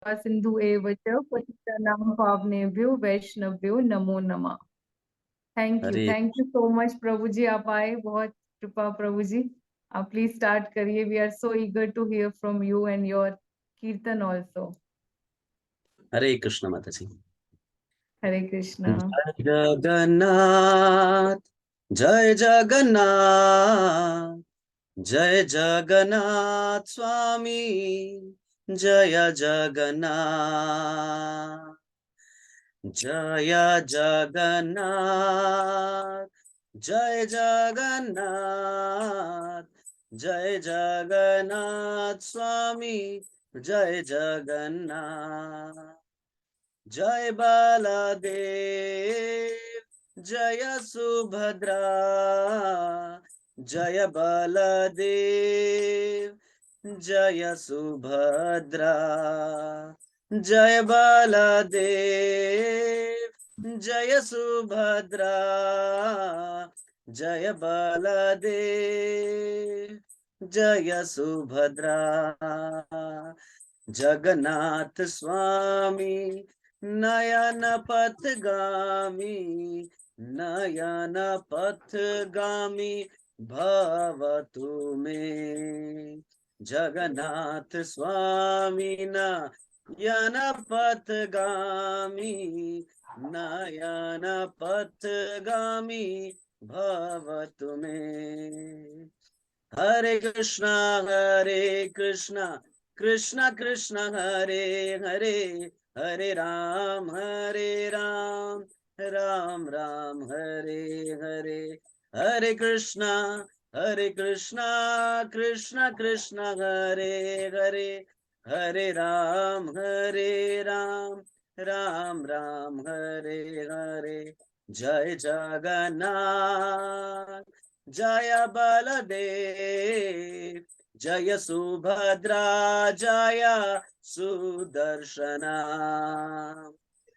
सिंधु एव च पतितानां पावनेभ्यो वैष्णव्यो नमो नमः। हरे थैंक यू सो मच प्रभु जी, आप आए, बहुत कृपा प्रभु जी। आप प्लीज स्टार्ट करिए, we are so eager to hear from you and your kirtan also. हरे कृष्ण माता जी। हरे कृष्णा। जय जगन्नाथ, जय जगन्नाथ, जय जगन्नाथ स्वामी, जय जगन्नाथ, जय जगन्नाथ, जय जगन्नाथ, जय जगन्नाथ स्वामी, जय जगन्नाथ, जय बलदेव, जय सुभद्रा, जय बलदेव, जय सुभद्रा, जय बलदेव, जय सुभद्रा, जय बलदेव, जय सुभद्रा, जगन्नाथ स्वामी नयन पथगामी, नयन पथगामी भवतु मे, जगन्नाथ स्वामी नयन पथगामी, नयन पथगामी भवतु मे। हरे कृष्णा कृष्ण कृष्ण हरे हरे, हरे राम राम राम हरे हरे, हरे कृष्णा कृष्ण कृष्ण हरे हरे, हरे राम राम राम हरे हरे। जय जगन्नाथ, जय बलदेव, जय सुभद्रा, जय सुदर्शना,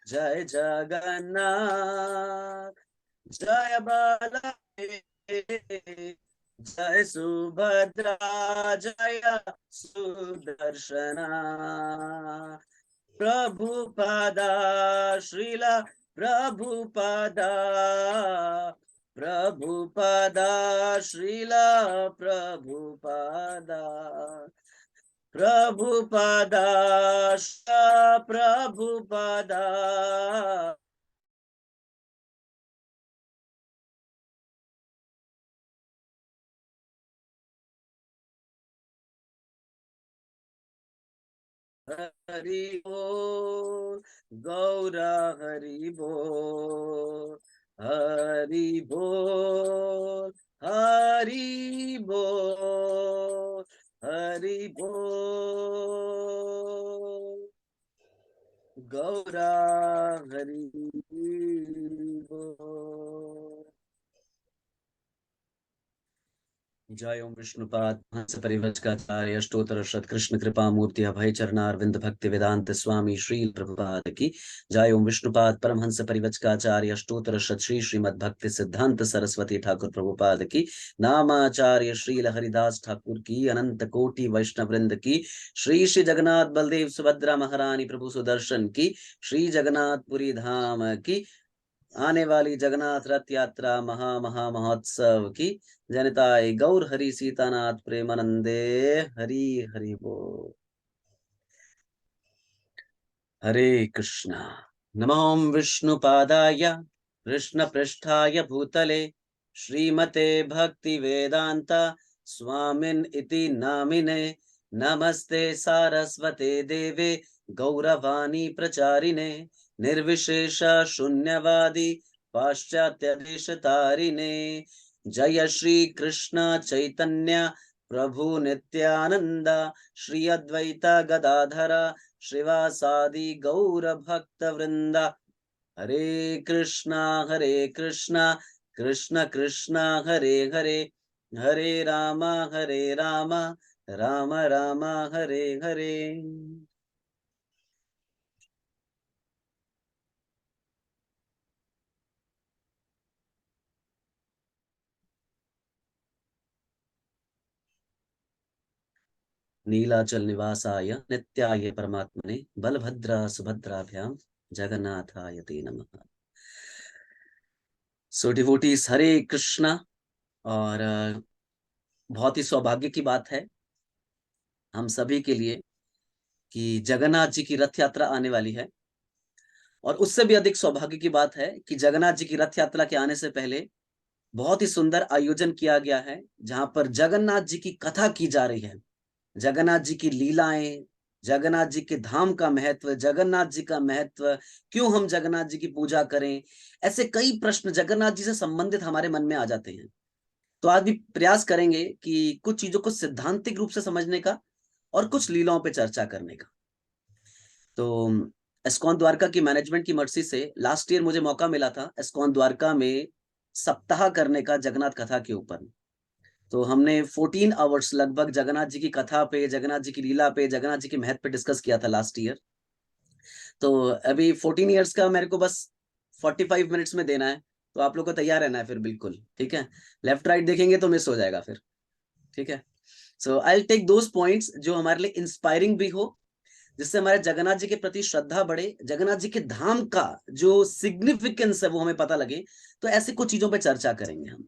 जय जगन्नाथ, जय बलदेव, जय सुभद्रा, जय सुदर्शना, प्रभुपादा श्रील प्रभुपादा, प्रभुपादा श्रील प्रभुपादा, प्रभुपादा प्रभुपादा, हरि बोल गौर हरि बोल, हरि बोल हरि बोल, हरि बोल गौर हरि बोल। जय ओम विष्णुपाद हंस परिवज्रकाचार्य अष्टोत्तर शत कृष्ण कृपा मूर्ति अभय चरणारविंद भक्ति वेदांत स्वामी श्री प्रभुपाद की जय। ओम विष्णुपाद परमहंस परिवज्रकाचार्य अष्टोत्तर शत श्री श्रीमद भक्ति सिद्धांत सरस्वती ठाकुर प्रभुपाद की, नामाचार्य श्रील हरिदास ठाकुर की, अनंत कोटि वैष्णव वृंद की, श्री श्री जगन्नाथ बलदेव सुभद्रा महारानी प्रभु सुदर्शन की, श्री जगन्नाथपुरी धाम की आने वाली जगन्नाथ रथ यात्रा महा महा महोत्सव की जनताय गौर हरि सीतानाथ प्रेमानंदे, हरि हरि बोल। हरे कृष्णा। नमो विष्णुपादाय कृष्ण पृष्ठाय भूतले श्रीमते भक्ति वेदांत स्वामिन इति नामिने, नमस्ते सारस्वते देवे गौरवाणी प्रचारिणे, निर्विशेष शून्यवादी पाश्चात्य देश तारिणे, जय श्री कृष्ण चैतन्य प्रभु नित्यानंद, श्री अद्वैत गदाधर श्रीवासादि गौर भक्त वृंदा, हरे कृष्णा कृष्ण कृष्णा हरे हरे, हरे राम राम राम हरे हरे। नीलाचल निवासाय नित्याय परमात्मने बलभद्रा सुभद्राभ्याम जगन्नाथाय ते नमः। सो डिवोटीज, हरे कृष्णा। और बहुत ही सौभाग्य की बात है हम सभी के लिए कि जगन्नाथ जी की रथ यात्रा आने वाली है। और उससे भी अधिक सौभाग्य की बात है कि जगन्नाथ जी की रथ यात्रा के आने से पहले बहुत ही सुंदर आयोजन किया गया है, जहां पर जगन्नाथ जी की कथा की जा रही है। जगन्नाथ जी की लीलाएं, जगन्नाथ जी के धाम का महत्व, जगन्नाथ जी का महत्व, क्यों हम जगन्नाथ जी की पूजा करें, ऐसे कई प्रश्न जगन्नाथ जी से संबंधित हमारे मन में आ जाते हैं। तो आज भी प्रयास करेंगे कि कुछ चीजों को सिद्धांतिक रूप से समझने का और कुछ लीलाओं पे चर्चा करने का। तो एस्कॉन द्वारका की मैनेजमेंट की मर्जी से लास्ट ईयर मुझे मौका मिला था एस्कॉन द्वारका में सप्ताह करने का जगन्नाथ कथा के ऊपर। तो हमने 14 आवर्स लगभग जगन्नाथ जी की कथा पे, जगन्नाथ जी की लीला पे, जगन्नाथ जी के महत्व पे डिस्कस किया था लास्ट ईयर। तो अभी 14 इयर्स का मेरे को बस 45 मिनट्स में देना है। तो आप लोग को तैयार रहना है फिर, बिल्कुल ठीक है। लेफ्ट राइट देखेंगे तो मिस हो जाएगा फिर, ठीक है। So I will take those points जो हमारे लिए इंस्पायरिंग भी हो, जिससे हमारे जगन्नाथ जी के प्रति श्रद्धा बढ़े, जगन्नाथ जी के धाम का जो सिग्निफिकेंस है वो हमें पता लगे। तो ऐसे कुछ चीजों पे चर्चा करेंगे हम।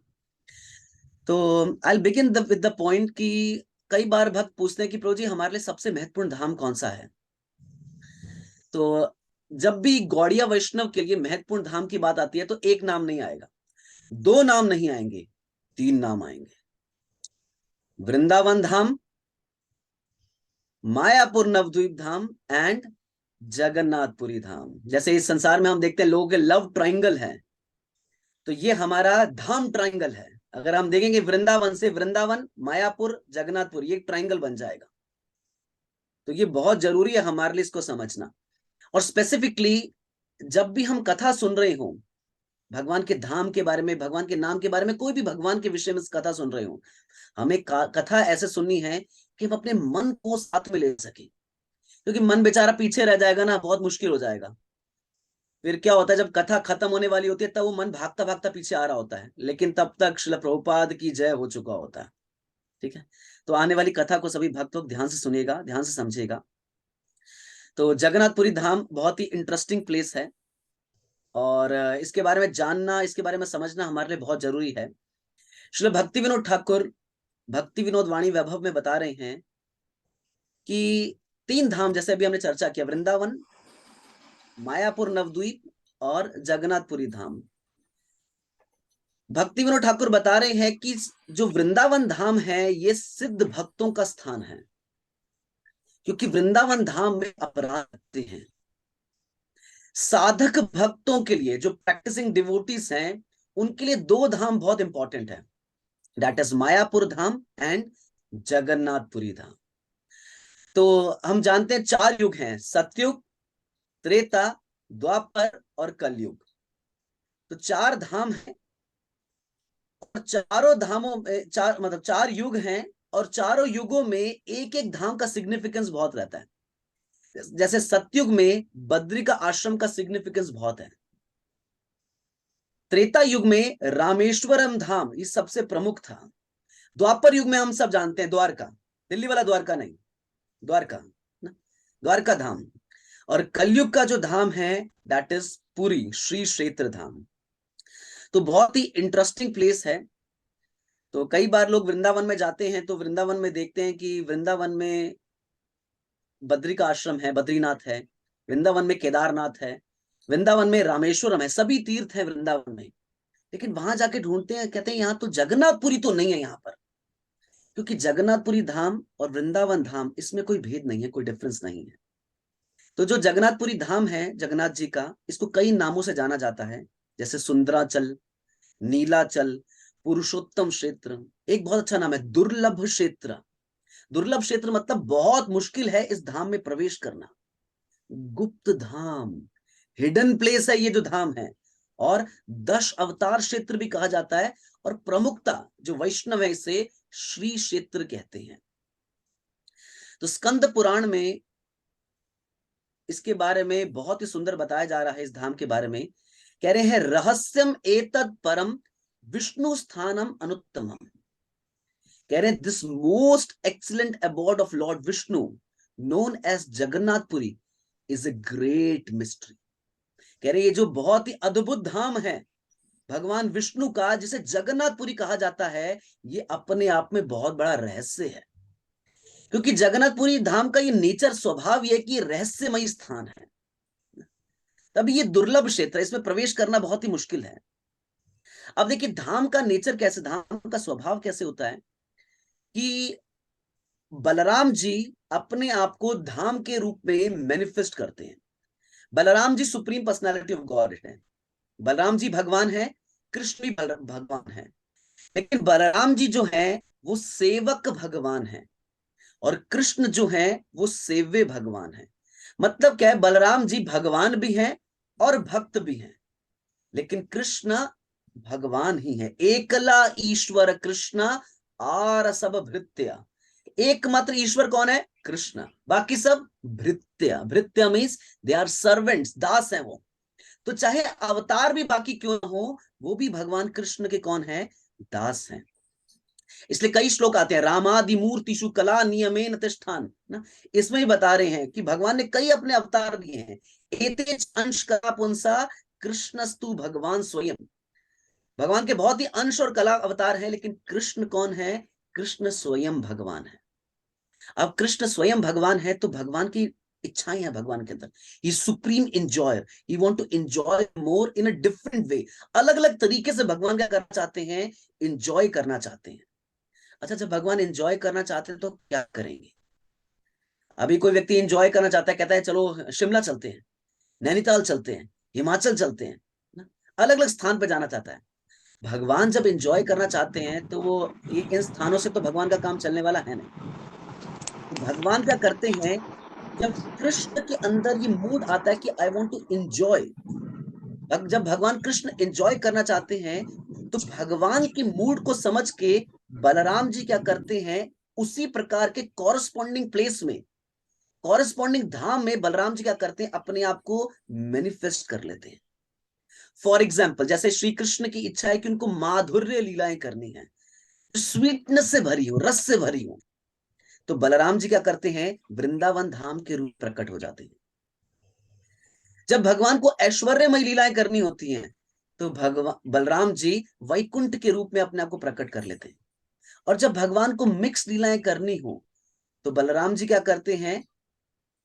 तो I begin with the point कि कई बार भक्त पूछते हैं कि प्रभु जी हमारे लिए सबसे महत्वपूर्ण धाम कौन सा है। तो जब भी गौड़िया वैष्णव के लिए महत्वपूर्ण धाम की बात आती है तो एक नाम नहीं आएगा, दो नाम नहीं आएंगे, तीन नाम आएंगे। वृंदावन धाम, मायापुर नवद्वीप धाम एंड जगन्नाथपुरी धाम। जैसे इस संसार में हम देखते हैं लोगों के लव ट्रायंगल है, तो ये हमारा धाम ट्रायंगल है। अगर हम देखेंगे वृंदावन से वृंदावन, मायापुर, जगन्नाथपुर, ये एक ट्रायंगल बन जाएगा। तो ये बहुत जरूरी है हमारे लिए इसको समझना। और स्पेसिफिकली जब भी हम कथा सुन रहे हो भगवान के धाम के बारे में, भगवान के नाम के बारे में, कोई भी भगवान के विषय में कथा सुन रहे हो, हमें कथा ऐसे सुननी है कि हम अपने मन को साथ में ले सके। क्योंकि मन बेचारा पीछे रह जाएगा ना, बहुत मुश्किल हो जाएगा। फिर क्या होता है, जब कथा खत्म होने वाली होती है तब वो मन भागता भागता पीछे आ रहा होता है, लेकिन तब तक श्रील प्रभुपाद की जय हो चुका होता है, ठीक है। तो आने वाली कथा को सभी भक्त लोग ध्यान से सुनेगा, ध्यान से समझेगा। तो जगन्नाथपुरी धाम बहुत ही इंटरेस्टिंग प्लेस है और इसके बारे में जानना, इसके बारे में समझना हमारे लिए बहुत जरूरी है। श्री भक्ति विनोद ठाकुर भक्ति विनोद वाणी वैभव में बता रहे हैं कि तीन धाम, जैसे अभी हमने चर्चा किया, वृंदावन, मायापुर नवद्वीप और जगन्नाथपुरी धाम। भक्ति विनोद ठाकुर बता रहे हैं कि जो वृंदावन धाम है ये सिद्ध भक्तों का स्थान है, क्योंकि वृंदावन धाम में अपराध होते हैं। साधक भक्तों के लिए, जो प्रैक्टिसिंग डिवोटीज हैं, उनके लिए दो धाम बहुत इंपॉर्टेंट है, that is Mayapur Dham and Jagannathpuri Dham. तो हम जानते हैं चार युग हैं, सतयुग, त्रेता, द्वापर और कलयुग। तो चार धाम है और चारों धामों में चार युग हैं और चारों युगों में एक एक धाम का सिग्निफिकेंस बहुत रहता है। जैसे सतयुग में बद्री का आश्रम का सिग्निफिकेंस बहुत है। त्रेता युग में रामेश्वरम धाम ये सबसे प्रमुख था। द्वापर युग में हम सब जानते हैं द्वारका, दिल्ली वाला द्वारका नहीं, द्वारका ना, द्वारका धाम। और कलयुग का जो धाम है दैट इज पुरी, श्री क्षेत्र धाम। तो बहुत ही इंटरेस्टिंग प्लेस है। तो कई बार लोग वृंदावन में जाते हैं तो वृंदावन में देखते हैं कि वृंदावन में बद्री का आश्रम है, बद्रीनाथ है, वृंदावन में केदारनाथ है, वृंदावन में रामेश्वरम है, सभी तीर्थ है वृंदावन में। लेकिन वहां जाके ढूंढते हैं, कहते हैं यहाँ तो जगन्नाथपुरी तो नहीं है यहाँ पर, क्योंकि जगन्नाथपुरी धाम और वृंदावन धाम इसमें कोई भेद नहीं है, कोई डिफरेंस नहीं है। तो जो जगन्नाथपुरी धाम है जगन्नाथ जी का, इसको कई नामों से जाना जाता है, जैसे सुंदराचल, नीलाचल, पुरुषोत्तम क्षेत्र। एक बहुत अच्छा नाम है दुर्लभ क्षेत्र। दुर्लभ क्षेत्र मतलब बहुत मुश्किल है इस धाम में प्रवेश करना। गुप्त धाम, हिडन प्लेस है ये जो धाम है। और 10 अवतार क्षेत्र भी कहा जाता है। और प्रमुखता जो वैष्णव है इसे श्री क्षेत्र कहते हैं। तो स्कंद पुराण में इसके बारे में बहुत ही सुंदर बताया जा रहा है। इस धाम के बारे में कह रहे हैं, रहस्यम एतद परम विष्णु स्थानम अनुत्तमम। कह रहे हैं this most excellent abode of lord Vishnu known as Jagannathpuri is a great mystery. कह रहे ये जो बहुत ही अद्भुत धाम है भगवान विष्णु का, जिसे जगन्नाथपुरी कहा जाता है, ये अपने आप में बहुत बड़ा रहस्य है। क्योंकि जगन्नाथपुरी धाम का ये नेचर, स्वभाव ये कि रहस्यमय स्थान है, तभी ये दुर्लभ क्षेत्र है, इसमें प्रवेश करना बहुत ही मुश्किल है। अब देखिए धाम का नेचर कैसे, धाम का स्वभाव कैसे होता है कि बलराम जी अपने आप को धाम के रूप में मैनिफेस्ट करते हैं। Balram ji supreme personality of God है, बलराम जी भगवान है, कृष्ण भी भगवान है, लेकिन बलराम जी जो है वो सेवक भगवान है और कृष्ण जो है वो सेव्य भगवान है। मतलब क्या है, बलराम जी भगवान भी हैं और भक्त भी हैं, लेकिन कृष्ण भगवान ही है। एकला ईश्वर कृष्ण आर सब भृत्या, एकमात्र ईश्वर कौन है? कृष्ण, बाकी सब भृत्या। भृत्या मीन्स दे आर सर्वेंट्स, दास हैं वो। तो चाहे अवतार भी बाकी क्यों ना हो, वो भी भगवान कृष्ण के कौन है? दास हैं। इसलिए कई श्लोक आते हैं, रामादि मूर्तिषु कला नियमेन तिष्ठान ना, इसमें ही बता रहे हैं कि भगवान ने कई अपने अवतार लिए हैं। एतेच अंश कला पुंसा कृष्णस्तु भगवान स्वयं, भगवान के बहुत ही अंश और कला अवतार हैं, लेकिन कृष्ण कौन है? कृष्ण स्वयं भगवान है। अब कृष्ण स्वयं भगवान है तो भगवान की इच्छाएं हैं भगवान के अंदर। He supreme enjoyer, he want to enjoy more in a different way. अलग अलग तरीके से भगवान क्या करना चाहते हैं? एंजॉय करना चाहते हैं। अच्छा, जब भगवान एंजॉय करना चाहते हैं तो क्या करेंगे? अभी कोई व्यक्ति एंजॉय करना चाहता है, कहता है चलो शिमला चलते हैं, नैनीताल चलते हैं, हिमाचल चलते हैं, अलग अलग स्थान पर जाना चाहता है। भगवान जब एंजॉय करना चाहते हैं तो वो इन स्थानों से तो भगवान का काम चलने वाला है नहीं। तो भगवान क्या करते हैं, जब कृष्ण के अंदर ये मूड आता है कि आई वांट टू एंजॉय, जब भगवान कृष्ण एंजॉय करना चाहते हैं तो भगवान की मूड को समझ के बलराम जी क्या करते हैं, उसी प्रकार के कॉरस्पॉन्डिंग प्लेस में, कॉरस्पॉन्डिंग धाम में बलराम जी क्या करते हैं, अपने आप को मैनिफेस्ट कर लेते हैं। फॉर एग्जाम्पल, जैसे श्री कृष्ण की इच्छा है कि उनको माधुर्य लीलाएं करनी है, स्वीटनेस से भरी हो, रस से भरी हो, तो बलराम जी क्या करते हैं, वृंदावन धाम के रूप प्रकट हो जाते हैं। जब भगवान को ऐश्वर्यमय लीलाएं करनी होती हैं तो भगवान बलराम जी वैकुंठ के रूप में अपने आप को प्रकट कर लेते हैं। और जब भगवान को मिक्स लीलाएं करनी हो तो बलराम जी क्या करते हैं,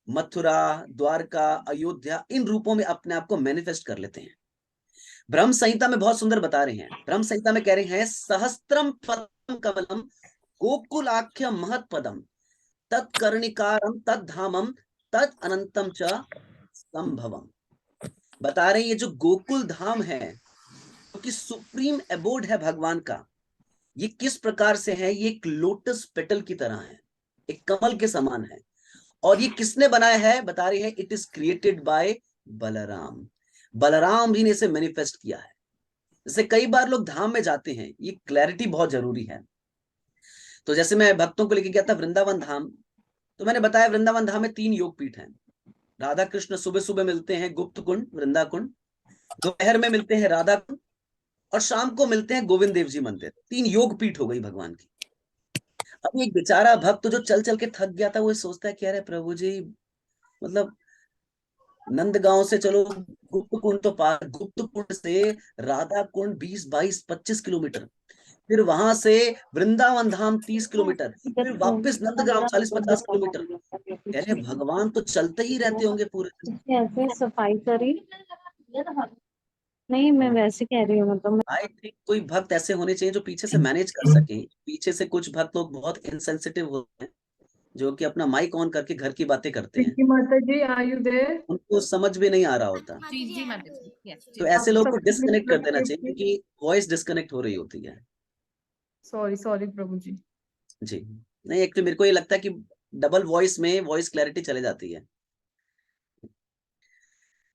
मथुरा, द्वारका, अयोध्या, इन रूपों में अपने आप को मैनिफेस्ट कर लेते हैं। ब्रह्म संहिता में बहुत सुंदर बता रहे हैं, ब्रह्म संहिता में कह रहे हैं, सहस्त्रम पदम कमलम गोकुलाख्य महत पदम तत्कर्णिकारम तद्धामम तद अनंतम च संभवम। बता रहे हैं ये जो गोकुल धाम है, क्योंकि सुप्रीम एबोर्ड है भगवान का, ये किस प्रकार से है, ये एक लोटस पेटल की तरह है, एक कमल के समान है। और ये किसने बनाया है? बता रही है, it is created by Balaram. Balaram ही ने इसे मैनिफेस्ट किया है। जैसे कई बार लोग धाम में जाते हैं, ये क्लैरिटी बहुत जरूरी है। तो जैसे मैं भक्तों को लेके गया था वृंदावन धाम, तो मैंने बताया वृंदावन धाम में 3 योग पीठ हैं। राधा कृष्ण सुबह सुबह मिलते हैं गुप्त कुंड वृंदा कुंड, दोपहर में मिलते हैं राधा कुंड, और शाम को मिलते हैं गोविंद देव जी मंदिर। 3 योग पीठ हो गई भगवान की। अब एक बेचारा भक्त जो चल चल के थक गया था, वो सोचता है कि अरे प्रभु जी, मतलब नंदगांव से चलो गुप्त कुंड तो पार, गुप्त कुंड से राधा कुंड 20, 22, 25 किलोमीटर, फिर वहां से वृंदावन धाम 30 किलोमीटर, फिर वापस नंदगांव 40-50 किलोमीटर। कह रहे भगवान तो चलते ही रहते होंगे पूरे दिन। कैसे सफाई करी? नहीं, मैं वैसे कह रही हूँ, मतलब आई थिंक कोई भक्त ऐसे होने चाहिए जो पीछे से मैनेज कर सके। पीछे से कुछ भक्त लोग बहुत इनसेंसिटिव होते हैं, जो कि अपना माइक ऑन करके घर की बातें करते हैं, पिंकी माता जी, आर यू देयर? उनको समझ भी नहीं आ रहा होता। जी जी माता जी, यस तो जी। ऐसे लोगों को सबको डिस्कनेक्ट कर देना चाहिए, प्लीज, क्योंकि वॉइस डिस्कनेक्ट हो रही होती है। सॉरी सॉरी प्रभु जी। जी नहीं, एक तो मेरे को ये लगता है कि डबल वॉइस में वॉइस क्लैरिटी चले जाती है।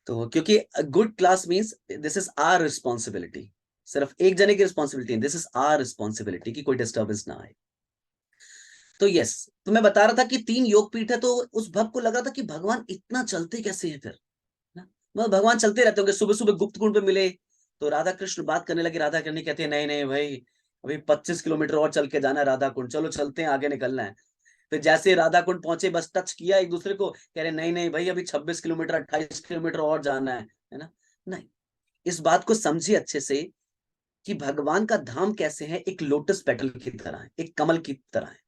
तो क्योंकि good class means this is our responsibility, सिर्फ एक जने की responsibility, this is our responsibility कि कोई डिस्टर्बेंस ना आए। तो यस, तो मैं बता रहा था कि 3 योग पीठ है, तो उस भक्त को लग रहा था कि भगवान इतना चलते कैसे हैं फिर, मतलब भगवान चलते रहते होंगे। सुबह सुबह गुप्त कुंड पे मिले तो राधा कृष्ण बात करने लगे, राधा कृष्ण कहते हैं नहीं नहीं भाई, अभी 25 किलोमीटर और चल के जाना है राधा कुंड, चलो चलते हैं, आगे निकलना है। फिर जैसे राधा कुंड पहुंचे, बस टच किया एक दूसरे को, कह रहे नहीं नहीं भाई, अभी 26 किलोमीटर 28 किलोमीटर और जाना है ना। नहीं, इस बात को समझिए अच्छे से कि भगवान का धाम कैसे है, एक लोटस पेटल की तरह है, एक कमल की तरह है।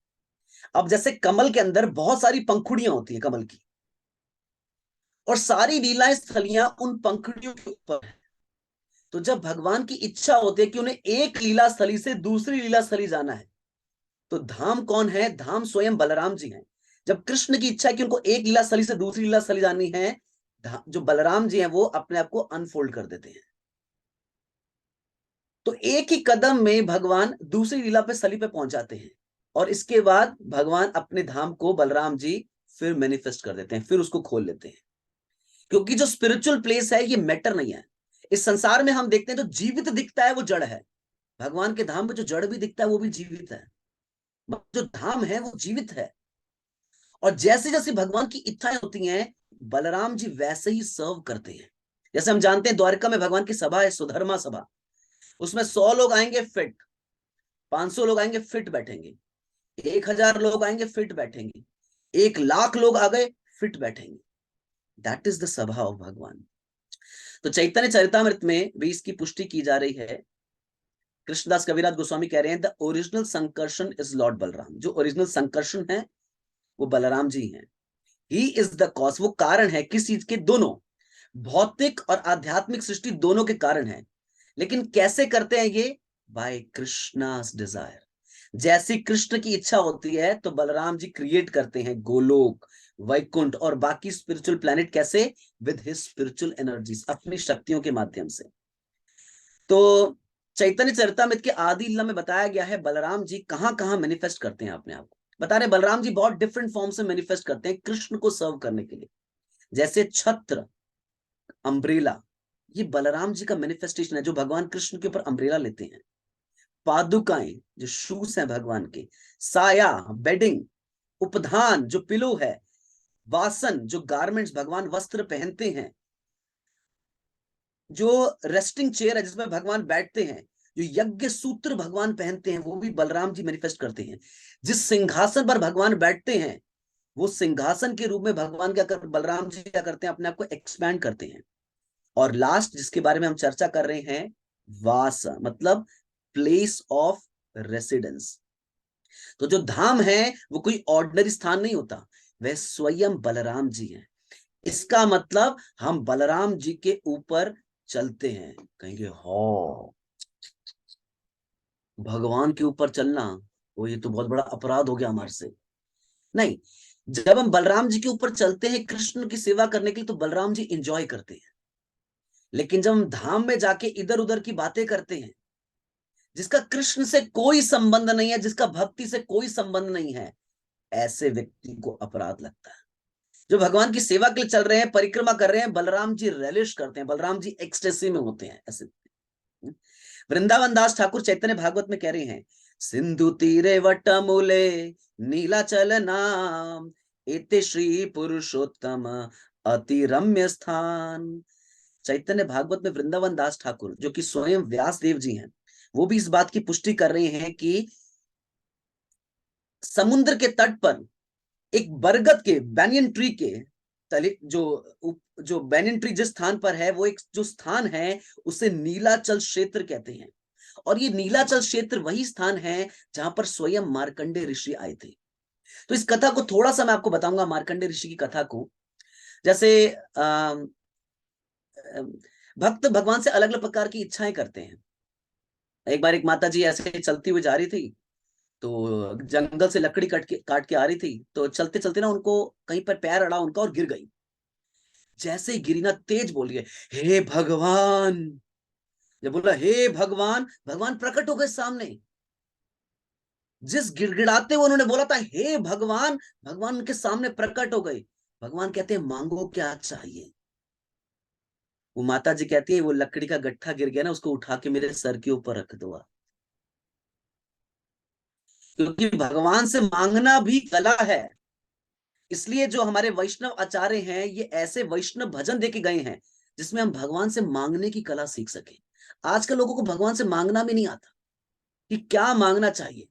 अब जैसे कमल के अंदर बहुत सारी पंखुड़ियां होती है कमल की, और सारी लीलाएं स्थलियां उन पंखुड़ियों के ऊपर है। तो जब भगवान की इच्छा होती है कि उन्हें एक लीला स्थली से दूसरी लीला स्थली जाना है, तो धाम कौन है? धाम स्वयं बलराम जी हैं। जब कृष्ण की इच्छा है कि उनको एक लीला स्थली से दूसरी लीला स्थली जानी है, जो बलराम जी हैं वो अपने आप को अनफोल्ड कर देते हैं। तो एक ही कदम में भगवान दूसरी लीला पे स्थली पे पहुंच जाते हैं, और इसके बाद भगवान अपने धाम को बलराम जी फिर मैनिफेस्ट कर देते हैं, फिर उसको खोल लेते हैं। क्योंकि जो स्पिरिचुअल प्लेस है ये मैटर नहीं है। इस संसार में हम देखते हैं जो जीवित दिखता है वो जड़ है, भगवान के धाम में जो जड़ भी दिखता है वो भी जीवित है, जो धाम है वो जीवित है। और जैसे जैसे भगवान की इच्छाएं होती हैं, बलराम जी वैसे ही सर्व करते हैं। जैसे हम जानते हैं द्वारका में भगवान की सभा है, सुधर्मा सभा, उसमें 100 लोग आएंगे फिट, 500 लोग आएंगे फिट बैठेंगे, 1000 लोग आएंगे फिट बैठेंगे, 1,00,000 लोग आ गए फिट बैठेंगे। दैट इज द सभा ऑफ भगवान। तो चैतन्य चरितामृत में भी इसकी पुष्टि की जा रही है। कृष्णदास कविराज गोस्वामी कह रहे हैं the original Sankarshan is lord Balaram. जो ओरिजिनल संकर्षण है वो बलराम जी हैं। ही इज द कॉज, वो कारण है किस चीज के? दोनों, भौतिक और आध्यात्मिक सृष्टि दोनों के कारण है। लेकिन कैसे करते हैं ये? By Krishna's desire. जैसी कृष्ण की इच्छा होती है तो बलराम जी क्रिएट करते हैं गोलोक, वैकुंठ और बाकी स्पिरिचुअल प्लैनेट। कैसे? विद हिज स्पिरिचुअल एनर्जीज, अपनी शक्तियों के माध्यम से। तो चैतन्य चरितामृत के आदि लीला में बताया गया है बलराम जी कहां कहां मैनिफेस्ट करते हैं अपने आप को। बता रहे बलराम जी बहुत डिफरेंट फॉर्म से मैनिफेस्ट करते हैं कृष्ण को सर्व करने के लिए। जैसे छत्र, अम्ब्रेला, ये बलराम जी का मैनिफेस्टेशन है जो भगवान कृष्ण के ऊपर अम्ब्रेला लेते हैं। पादुकाएं, जो शूज हैं भगवान के, साया, बेडिंग, उपधान जो पिलो है, वासन जो गारमेंट्स भगवान वस्त्र पहनते हैं, जो रेस्टिंग चेयर है जिसमें भगवान बैठते हैं, जो यज्ञ सूत्र भगवान पहनते हैं वो भी बलराम जी मैनिफेस्ट करते हैं। जिस सिंहासन पर भगवान बैठते हैं वो सिंहासन के रूप में भगवान क्या कर बलराम जी क्या करते हैं? अपने आप को एक्सपैंड करते हैं। और लास्ट जिसके बारे में हम चर्चा कर रहे हैं, वास मतलब प्लेस ऑफ रेसिडेंस। तो जो धाम है वो कोई ऑर्डिनरी स्थान नहीं होता, वह स्वयं बलराम जी हैं। इसका मतलब हम बलराम जी के ऊपर चलते हैं। कहेंगे हो भगवान के ऊपर चलना, वो ये तो बहुत बड़ा अपराध हो गया हमारे से। नहीं, जब हम बलराम जी के ऊपर चलते हैं कृष्ण की सेवा करने के लिए तो बलराम जी एंजॉय करते हैं। लेकिन जब हम धाम में जाके इधर उधर की बातें करते हैं जिसका कृष्ण से कोई संबंध नहीं है, जिसका भक्ति से कोई संबंध नहीं है, ऐसे व्यक्ति को अपराध लगता है। जो भगवान की सेवा के लिए चल रहे हैं, परिक्रमा कर रहे हैं, बलराम जी रेलिश करते हैं, बलराम जी एक्सटेसी में होते हैं। ऐसे वृंदावन दास ठाकुर चैतन्य भागवत में कह रहे हैं, सिंधु तीरे वटमूले नीलाचल नाम, इति श्री पुरुषोत्तम अति रम्य स्थान। चैतन्य भागवत में वृंदावन दास ठाकुर जो कि स्वयं व्यास देव जी हैं, वो भी इस बात की पुष्टि कर रहे हैं कि समुद्र के तट पर एक बरगद के बैनियन ट्री के तले, जो बैनियन ट्री जिस स्थान पर है वो एक जो स्थान है उसे नीलाचल क्षेत्र कहते हैं। और ये नीलाचल क्षेत्र वही स्थान है जहां पर स्वयं मार्कंडे ऋषि आए थे। तो इस कथा को थोड़ा सा मैं आपको बताऊंगा, मार्कंडे ऋषि की कथा को। जैसे भक्त भगवान से अलग अलग प्रकार की इच्छाएं करते हैं। एक बार एक माता जी ऐसे चलती हुई जा रही थी, तो जंगल से लकड़ी काट के आ रही थी, तो चलते चलते ना उनको कहीं पर पैर अड़ा उनका और गिर गई। जैसे ही गिरी ना तेज बोल गए, हे भगवान। जब बोला हे भगवान, भगवान प्रकट हो गए सामने। जिस गिड़गिड़ाते हुए उन्होंने बोला था हे भगवान, भगवान उनके सामने प्रकट हो गए। भगवान कहते हैं मांगो क्या चाहिए। वो माता जी कहती है वो लकड़ी का गट्ठा गिर गया ना, उसको उठा के मेरे सर के ऊपर रख दो। क्योंकि भगवान से मांगना भी कला है। इसलिए जो हमारे वैष्णव आचार्य हैं ये ऐसे वैष्णव भजन देके गए हैं जिसमें हम भगवान से मांगने की कला सीख सके। आजकल लोगों को भगवान से मांगना भी नहीं आता। कि क्या मांगना चाहिए।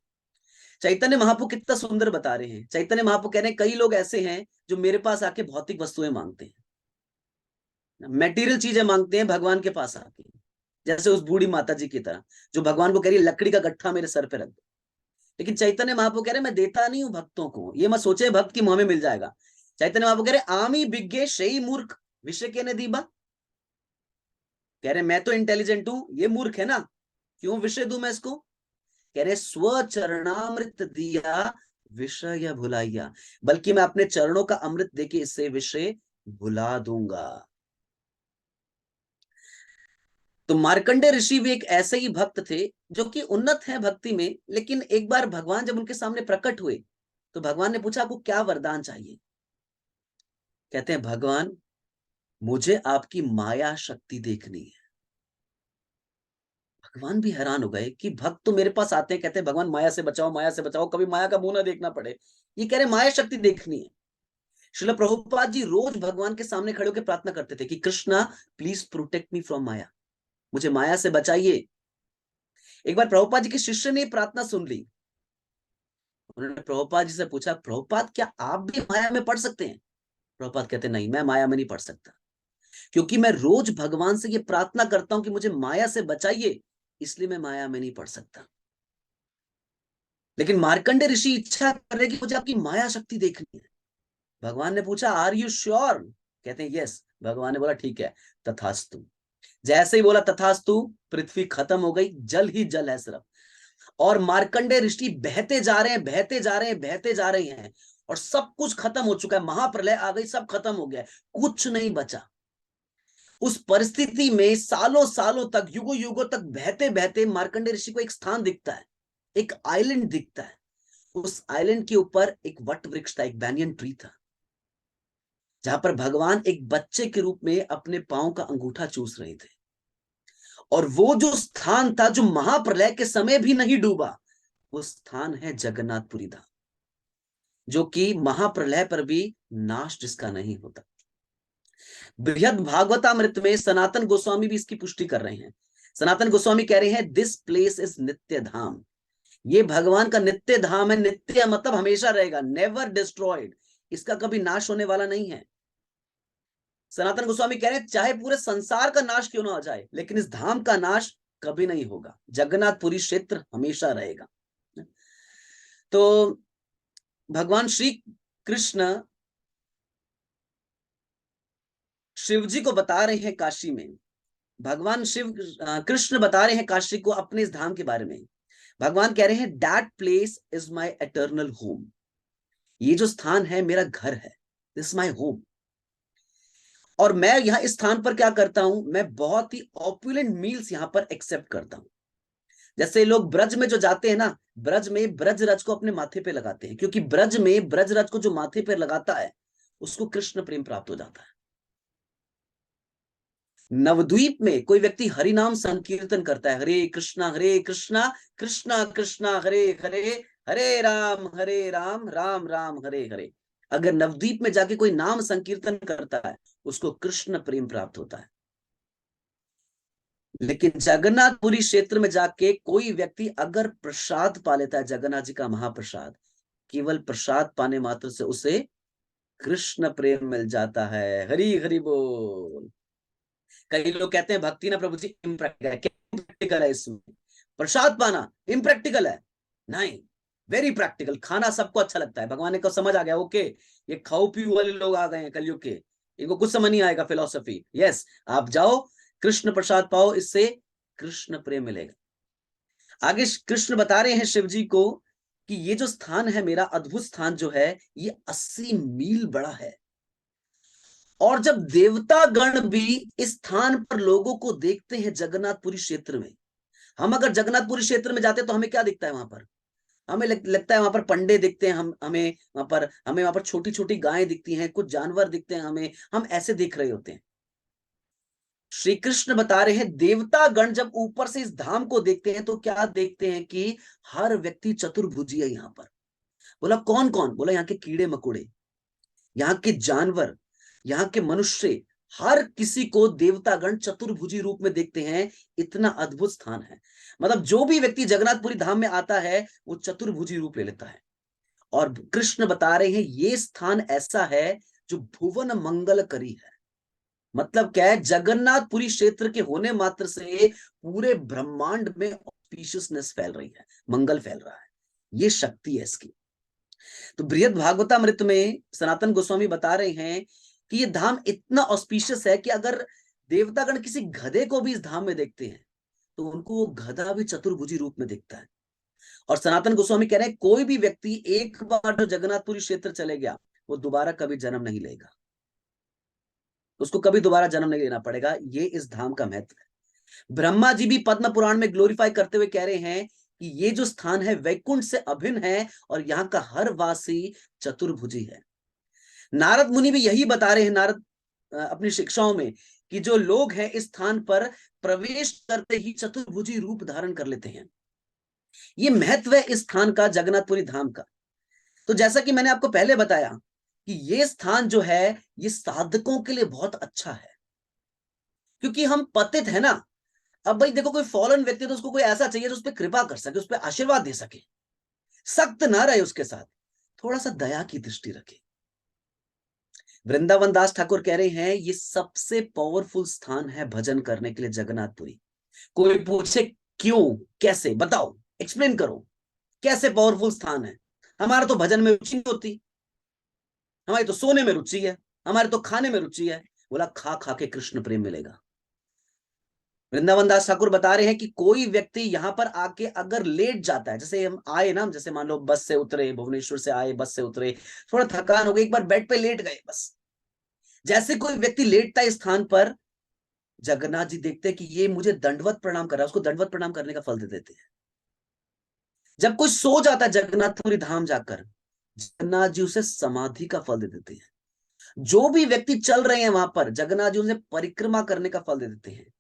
चैतन्य महाप्रभु कितना सुंदर बता रहे हैं। चैतन्य महाप्रभु कह रहे हैं कई लोग ऐसे हैं जो मेरे पास आके भौतिक वस्तुएं मांगते हैं, मेटीरियल चीजें मांगते हैं भगवान के पास आके, जैसे उस बूढ़ी माता जी की तरह जो भगवान को कह रही है लकड़ी का गट्ठा मेरे सर पे रख दो। लेकिन चैतन्य महाप्रभु कह रहे मैं देता नहीं हूं भक्तों को, ये मत सोचे भक्त की मुंह में मिल जाएगा। चैतन्य महाप्रभु कह रहे आमी बिग्गे शई मूर्ख विषय के ने दीबा, कह रहे मैं तो इंटेलिजेंट हूं, ये मूर्ख है ना, क्यों विषय दूं मैं इसको। कह रहे स्व चरणामृत दिया विषय भुलाइया, बल्कि मैं अपने चरणों का अमृत देके इससे विषय भुला दूंगा। तो मार्कंडे ऋषि भी एक ऐसे ही भक्त थे जो कि उन्नत है भक्ति में, लेकिन एक बार भगवान जब उनके सामने प्रकट हुए तो भगवान ने पूछा आपको क्या वरदान चाहिए। कहते हैं भगवान मुझे आपकी माया शक्ति देखनी है। भगवान भी हैरान हो गए कि भक्त तो मेरे पास आते हैं, कहते हैं भगवान माया से बचाओ, माया से बचाओ, कभी माया का मुंह ना देखना पड़े, ये कह रहे माया शक्ति देखनी है। श्रील प्रभुपाद जी रोज भगवान के सामने खड़े होकर प्रार्थना करते थे कि Krishna please protect me from Maya, मुझे माया से बचाइए। एक बार प्रभुपाद जी के शिष्य ने प्रार्थना सुन ली, उन्होंने प्रभुपाद जी से पूछा प्रभुपाद क्या आप भी माया में पढ़ सकते हैं। प्रभुपाद कहते नहीं, मैं माया में नहीं पढ़ सकता, क्योंकि मैं रोज भगवान से ये प्रार्थना करता हूं कि मुझे माया से बचाइए, इसलिए मैं माया में नहीं पढ़ सकता। लेकिन मार्कंडे ऋषि इच्छा कर रहे कि मुझे आपकी माया शक्ति देखनी है। भगवान ने पूछा आर यू श्योर, कहते हैं यस। भगवान ने बोला ठीक है तथास्तु। जैसे ही बोला तथास्तु, पृथ्वी खत्म हो गई, जल ही जल है सिर्फ, और मार्कंडे ऋषि बहते जा रहे हैं, बहते जा रहे हैं, बहते जा रहे हैं, और सब कुछ खत्म हो चुका है, महाप्रलय आ गई, सब खत्म हो गया, कुछ नहीं बचा। उस परिस्थिति में सालों सालों तक, युगों युगों तक बहते बहते मार्कंडे ऋषि को एक स्थान दिखता है, एक आइलैंड दिखता है। उस आइलैंड के ऊपर एक वट वृक्ष था, एक बैनियन ट्री था, जहां पर भगवान एक बच्चे के रूप में अपने पांव का अंगूठा चूस रहे थे। और वो जो स्थान था जो महाप्रलय के समय भी नहीं डूबा, वो स्थान है जगन्नाथपुरी धाम, जो कि महाप्रलय पर भी नाश जिसका नहीं होता। बृहद भागवतामृत में सनातन गोस्वामी भी इसकी पुष्टि कर रहे हैं। सनातन गोस्वामी कह रहे हैं दिस प्लेस इज नित्य धाम, ये भगवान का नित्य धाम है। नित्य मतलब हमेशा रहेगा, नेवर डिस्ट्रॉयड, इसका कभी नाश होने वाला नहीं है। सनातन गोस्वामी कह रहे हैं चाहे पूरे संसार का नाश क्यों ना हो जाए, लेकिन इस धाम का नाश कभी नहीं होगा, जगन्नाथपुरी क्षेत्र हमेशा रहेगा। तो भगवान श्री कृष्ण शिव जी को बता रहे हैं काशी में, भगवान शिव कृष्ण बता रहे हैं काशी को अपने इस धाम के बारे में। भगवान कह रहे हैं that place is my eternal home, ये जो स्थान है मेरा घर है, दिस माई होम। और मैं यहाँ इस स्थान पर क्या करता हूं, मैं बहुत ही ऑपुलेंट मील्स यहाँ पर एक्सेप्ट करता हूं। जैसे लोग ब्रज में जो जाते हैं ना, ब्रज में ब्रजरज को अपने माथे पे लगाते हैं, क्योंकि ब्रज में ब्रजरज को जो माथे पे लगाता है उसको कृष्ण प्रेम प्राप्त हो जाता है। नवद्वीप में कोई व्यक्ति हरि नाम संकीर्तन करता है, हरे कृष्णा कृष्णा कृष्णा हरे हरे, हरे राम राम राम हरे हरे। अगर नवद्वीप में जाके कोई नाम संकीर्तन करता है उसको कृष्ण प्रेम प्राप्त होता है। लेकिन जगन्नाथपुरी क्षेत्र में जाके कोई व्यक्ति अगर प्रसाद पा लेता है, जगन्नाथ जी का महाप्रसाद, केवल प्रसाद पाने मात्र से उसे कृष्ण प्रेम मिल जाता है। हरि हरि बोल। कई लोग कहते हैं भक्ति ना प्रभु जी इम्प्रैक्टिकल है, क्या इम्प्रैक्टिकल है इसमें, प्रसाद पाना इम्प्रैक्टिकल है? नहीं, वेरी प्रैक्टिकल। खाना सबको अच्छा लगता है, भगवान ने को समझ आ गया, ओके ये खाओ पीओ वाले लोग आ गए हैं कलयुग के, इनको कुछ समझ नहीं आएगा फिलोसफी। यस, आप जाओ कृष्ण प्रसाद पाओ, इससे कृष्ण प्रेम मिलेगा। आगे कृष्ण बता रहे हैं शिव जी को कि ये जो स्थान है मेरा, अद्भुत स्थान जो है, ये 80 मील बड़ा है। और जब देवता गण भी इस स्थान पर लोगों को देखते हैं जगन्नाथपुरी क्षेत्र में, हम अगर जगन्नाथपुरी क्षेत्र में जाते तो हमें क्या दिखता है वहां पर, हमें लगता है वहां पर पंडे दिखते हैं, हमें वहां पर छोटी छोटी गायें दिखती हैं, कुछ जानवर दिखते हैं हमें, हम ऐसे देख रहे होते हैं। श्री कृष्ण बता रहे हैं देवता गण जब ऊपर से इस धाम को देखते हैं तो क्या देखते हैं कि हर व्यक्ति चतुर्भुजी है यहाँ पर। बोला कौन कौन? बोला यहाँ के कीड़े मकोड़े, यहाँ के जानवर, यहाँ के मनुष्य, हर किसी को देवतागण चतुर्भुजी रूप में देखते हैं। इतना अद्भुत स्थान है। मतलब जो भी व्यक्ति जगन्नाथपुरी धाम में आता है वो चतुर्भुजी रूप ले लेता है। और कृष्ण बता रहे हैं ये स्थान ऐसा है जो भुवन मंगल करी है। मतलब क्या है, जगन्नाथपुरी क्षेत्र के होने मात्र से पूरे ब्रह्मांड में ऑस्पिशियसनेस फैल रही है, मंगल फैल रहा है। ये शक्ति है इसकी। तो बृहद भागवतामृत में सनातन गोस्वामी बता रहे हैं कि ये धाम इतना ऑस्पिशियस है कि अगर देवतागण किसी गधे को भी इस धाम में देखते हैं तो उनको वो गधा भी चतुर्भुजी रूप में दिखता है। और सनातन गोस्वामी कह रहे हैं कोई भी व्यक्ति एक बार जो जगन्नाथपुरी क्षेत्र चले गया वो दोबारा कभी जन्म नहीं लेगा, उसको कभी दोबारा जन्म नहीं लेना पड़ेगा। ये इस धाम का महत्व है। ब्रह्मा जी भी पद्म पुराण में ग्लोरीफाई करते हुए कह रहे हैं कि ये जो स्थान है वैकुंठ से अभिन्न है और यहाँ का हर वासी चतुर्भुजी है। नारद मुनि भी यही बता रहे हैं, नारद अपनी शिक्षाओं में, कि जो लोग हैं इस स्थान पर प्रवेश करते ही चतुर्भुजी रूप धारण कर लेते हैं। ये महत्व है इस स्थान का, जगन्नाथपुरी धाम का। तो जैसा कि मैंने आपको पहले बताया कि ये स्थान जो है ये साधकों के लिए बहुत अच्छा है, क्योंकि हम पतित है ना। अब भाई देखो, कोई फॉलन व्यक्ति तो उसको कोई ऐसा चाहिए जो उस पर कृपा कर सके, उस पर आशीर्वाद दे सके, सख्त ना रहे उसके साथ, थोड़ा सा दया की दृष्टि रखे। वृंदावन दास ठाकुर कह रहे हैं ये सबसे पावरफुल स्थान है भजन करने के लिए जगन्नाथपुरी। कोई पूछे क्यों, कैसे, बताओ, एक्सप्लेन करो, कैसे पावरफुल स्थान है। हमारा तो भजन में रुचि नहीं होती, हमारी तो सोने में रुचि है, हमारे तो खाने में रुचि है। बोला खा खा के कृष्ण प्रेम मिलेगा। वृंदावन दास ठाकुर बता रहे हैं कि कोई व्यक्ति यहां पर आके अगर लेट जाता है, जैसे हम आए ना, जैसे मान लो बस से उतरे, भुवनेश्वर से आए, बस से उतरे, थोड़ा थकान हो गई, एक बार बेड पे लेट गए, बस जैसे कोई व्यक्ति लेटता है स्थान पर, जगन्नाथ जी देखते हैं कि ये मुझे दंडवत प्रणाम कर रहा है, उसको दंडवत प्रणाम करने का फल दे देते हैं। जब कोई सो जाता है जगन्नाथपुरी धाम जाकर, जगन्नाथ जी उसे समाधि का फल दे देते हैं। जो भी व्यक्ति चल रहे हैं वहां पर, जगन्नाथ जी उन्हें परिक्रमा करने का फल दे देते हैं।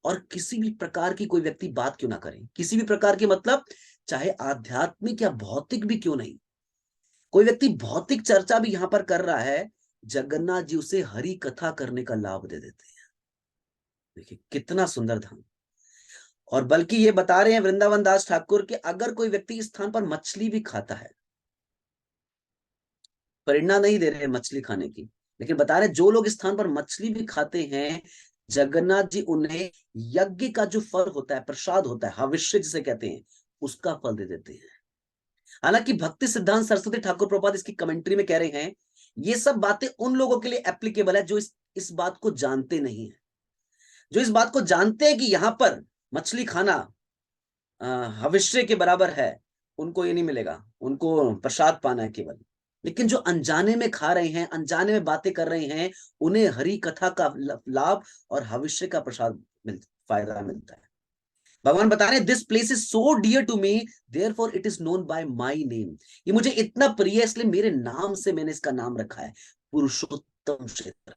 और किसी भी प्रकार की कोई व्यक्ति बात क्यों ना करे, किसी भी प्रकार की, मतलब चाहे आध्यात्मिक या भौतिक भी क्यों नहीं, कोई व्यक्ति भौतिक चर्चा भी यहां पर कर रहा है, जगन्नाथ जी उसे हरि कथा करने का लाभ दे देते हैं। देखिए कितना सुंदर धाम। और बल्कि ये बता रहे हैं वृंदावन दास ठाकुर कि अगर कोई व्यक्ति इस स्थान पर मछली भी खाता है, प्रेरणा नहीं दे रहे मछली खाने की, लेकिन बता रहे जो लोग इस स्थान पर मछली भी खाते हैं, जगन्नाथ जी उन्हें यज्ञ का जो फल होता है, प्रसाद होता है, हविष्य जिसे कहते हैं, उसका फल दे देते हैं। हालांकि भक्ति सिद्धांत सरस्वती ठाकुर प्रभुपाद इसकी कमेंट्री में कह रहे हैं ये सब बातें उन लोगों के लिए एप्लीकेबल है जो इस बात को जानते नहीं है। जो इस बात को जानते हैं कि यहाँ पर मछली खाना हविष्य के बराबर है, उनको ये नहीं मिलेगा, उनको प्रसाद पाना है केवल। लेकिन जो अनजाने में खा रहे हैं, अनजाने में बातें कर रहे हैं, उन्हें हरि कथा का लाभ और भविष्य का प्रसाद फायदा मिलता है। भगवान बता रहे हैं this place is so dear to me, therefore it is known by my name. ये मुझे इतना प्रिय है इसलिए मेरे नाम से मैंने इसका नाम रखा है, पुरुषोत्तम क्षेत्र।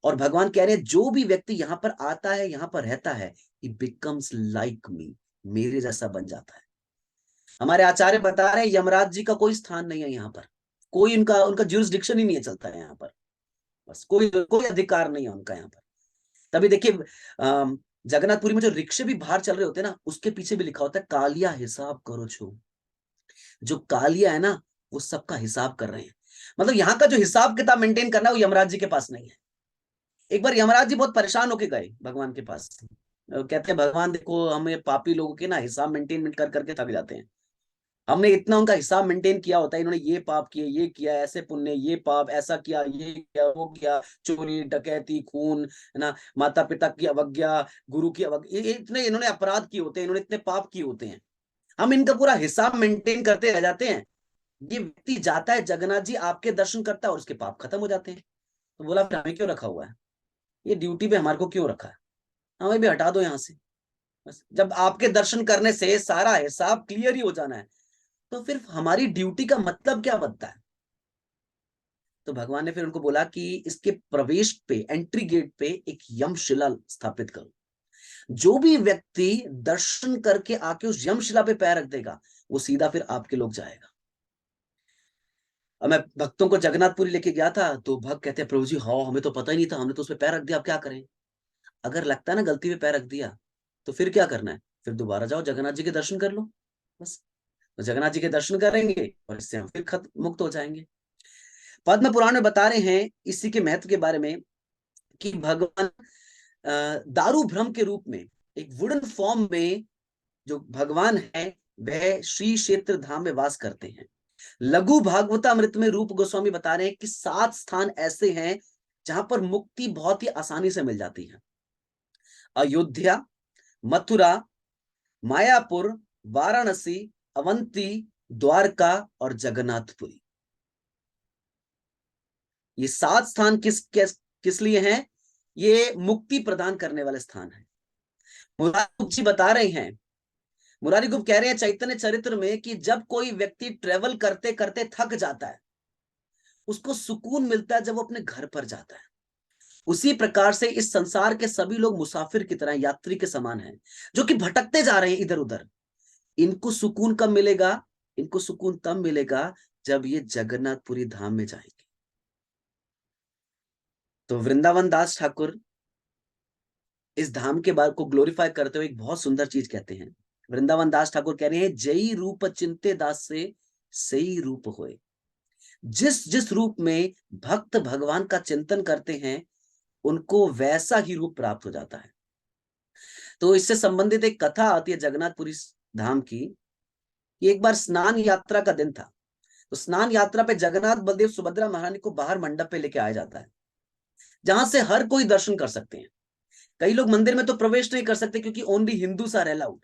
और भगवान कह रहे हैं जो भी व्यक्ति यहाँ पर आता है, यहाँ पर रहता है, he becomes like me, मेरे जैसा बन जाता है। हमारे आचार्य बता रहे हैं यमराज जी का कोई स्थान नहीं है यहाँ पर, कोई उनका ज्यूरिसडिक्शन ही नहीं चलता है यहाँ पर, बस कोई अधिकार नहीं है उनका यहाँ पर। तभी देखिए जगन्नाथपुरी में जो रिक्शे भी बाहर चल रहे होते हैं ना, उसके पीछे भी लिखा होता है कालिया हिसाब करो छो। जो कालिया है ना वो सबका हिसाब कर रहे हैं। मतलब यहाँ का जो हिसाब किताब मेंटेन करना है वो यमराज जी के पास नहीं है। एक बार यमराज जी बहुत परेशान होके गए भगवान के पास, कहते हैं भगवान देखो हम ये पापी लोगों के ना हिसाब मेंटेन कर करके थक जाते हैं, हमने इतना उनका हिसाब मेंटेन किया होता है, इन्होंने ये पाप किए, ये किया, ऐसे पुण्य, ये पाप, ऐसा किया, ये किया, वो किया, चोरी डकैती खून, है ना, माता पिता की अवज्ञा, गुरु की अवज्ञा, इतने इन्होंने अपराध किए होते हैं, इन्होंने इतने पाप किए होते हैं, हम इनका पूरा हिसाब मेंटेन करते रह जाते हैं। ये व्यक्ति जाता है, जगन्नाथ जी आपके दर्शन करता है और उसके पाप खत्म हो जाते हैं। तो बोला फिर हमें क्यों रखा हुआ है, ये ड्यूटी पे हमारे को क्यों रखा है, हमें भी हटा दो यहाँ से। बस जब आपके दर्शन करने से सारा हिसाब क्लियर ही हो जाना है, तो फिर हमारी ड्यूटी का मतलब क्या बनता है। तो भगवान ने फिर उनको बोला कि इसके प्रवेश पे, एंट्री गेट पे एक यमशिला स्थापित करो। जो भी व्यक्ति दर्शन करके आके उस यमशिला पे पैर रख देगा वो सीधा फिर आपके लोग जाएगा। अब मैं भक्तों को जगन्नाथपुरी लेके गया था, तो भक्त कहते हैं प्रभु जी हाँ हमें तो पता ही नहीं था, हमने तो उस पे पैर रख दिया, अब क्या करें। अगर लगता है ना गलती पे पैर रख दिया, तो फिर क्या करना है, फिर दोबारा जाओ जगन्नाथ जी के दर्शन कर लो बस। तो जगन्नाथ जी के दर्शन करेंगे और इससे हम फिर मुक्त हो जाएंगे। पद्म पुराण में बता रहे हैं इसी के महत्व के बारे में कि भगवान दारू भ्रम के रूप में एक वुडन फॉर्म में जो भगवान है वह श्री क्षेत्र धाम में वास करते हैं। लघु भागवतामृत में रूप गोस्वामी बता रहे हैं कि 7 स्थान ऐसे हैं जहां पर मुक्ति बहुत ही आसानी से मिल जाती है। अयोध्या, मथुरा, मायापुर, वाराणसी, अवंती, द्वारका और जगन्नाथपुरी। ये 7 स्थान किस लिए हैं? ये मुक्ति प्रदान करने वाले स्थान हैं। मुरारी गुप्त जी बता रहे हैं, मुरारी गुप्त कह रहे हैं चैतन्य चरित्र में कि जब कोई व्यक्ति ट्रेवल करते करते थक जाता है, उसको सुकून मिलता है जब वो अपने घर पर जाता है। उसी प्रकार से इस संसार के सभी लोग मुसाफिर की तरह, यात्री के समान हैं, जो कि भटकते जा रहे हैं इधर उधर। इनको सुकून कब मिलेगा? इनको सुकून तब मिलेगा जब ये जगन्नाथपुरी धाम में जाएंगे। तो वृंदावन दास ठाकुर इस धाम के बारे को ग्लोरीफाई करते हुए एक बहुत सुंदर चीज कहते हैं। वृंदावन दास ठाकुर कह रहे हैं, जई रूप चिंते दास से सही रूप होए। जिस जिस रूप में भक्त भगवान का चिंतन करते हैं, उनको वैसा ही रूप प्राप्त हो जाता है। तो इससे संबंधित एक कथा आती है जगन्नाथपुरी धाम की। एक बार स्नान यात्रा का दिन था, तो स्नान यात्रा पे जगन्नाथ, बलदेव, सुभद्रा महारानी को बाहर मंडप पे लेके आया जाता है, जहां से हर कोई दर्शन कर सकते हैं। कई लोग मंदिर में तो प्रवेश नहीं कर सकते क्योंकि ओनली हिंदूज आर अलाउड।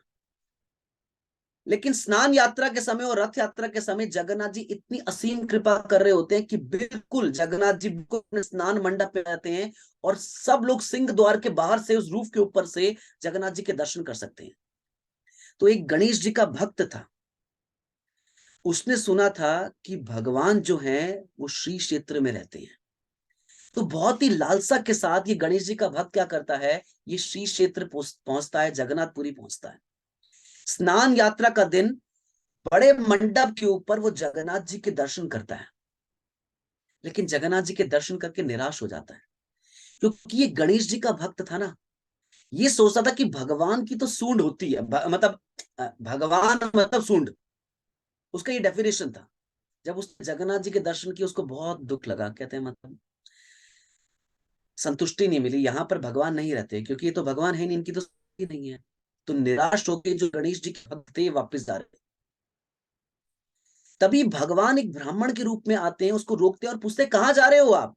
लेकिन स्नान यात्रा के समय और रथ यात्रा के समय जगन्नाथ जी इतनी असीम कृपा कर रहे होते हैं कि बिल्कुल जगन्नाथ जी बिल्कुल अपने स्नान मंडप पे आते हैं और सब लोग सिंह द्वार के बाहर से उस रूफ के ऊपर से जगन्नाथ जी के दर्शन कर सकते हैं। तो एक गणेश जी का भक्त था, उसने सुना था कि भगवान जो है वो श्री क्षेत्र में रहते हैं। तो बहुत ही लालसा के साथ ये गणेश जी का भक्त क्या करता है, ये श्री क्षेत्र पहुंचता है, जगन्नाथपुरी पहुंचता है। स्नान यात्रा का दिन बड़े मंडप के ऊपर वो जगन्नाथ जी के दर्शन करता है, लेकिन जगन्नाथ जी के दर्शन करके निराश हो जाता है, क्योंकि ये गणेश जी का भक्त था ना। ये सोचता था कि भगवान की तो सूंड होती है, मतलब भगवान मतलब सूंड, उसका ये डेफिनेशन था। जब उसने जगन्नाथ जी के दर्शन किए, उसको बहुत दुख लगा। कहते हैं मतलब संतुष्टि नहीं मिली, यहाँ पर भगवान नहीं रहते, क्योंकि ये तो भगवान है नहीं, इनकी तो ही नहीं है। तो निराश होकर जो गणेश जी के भक्त थे वापस आ रहे। तभी भगवान एक ब्राह्मण के रूप में आते हैं, उसको रोकते हैं और पूछते कहां जा रहे हो आप?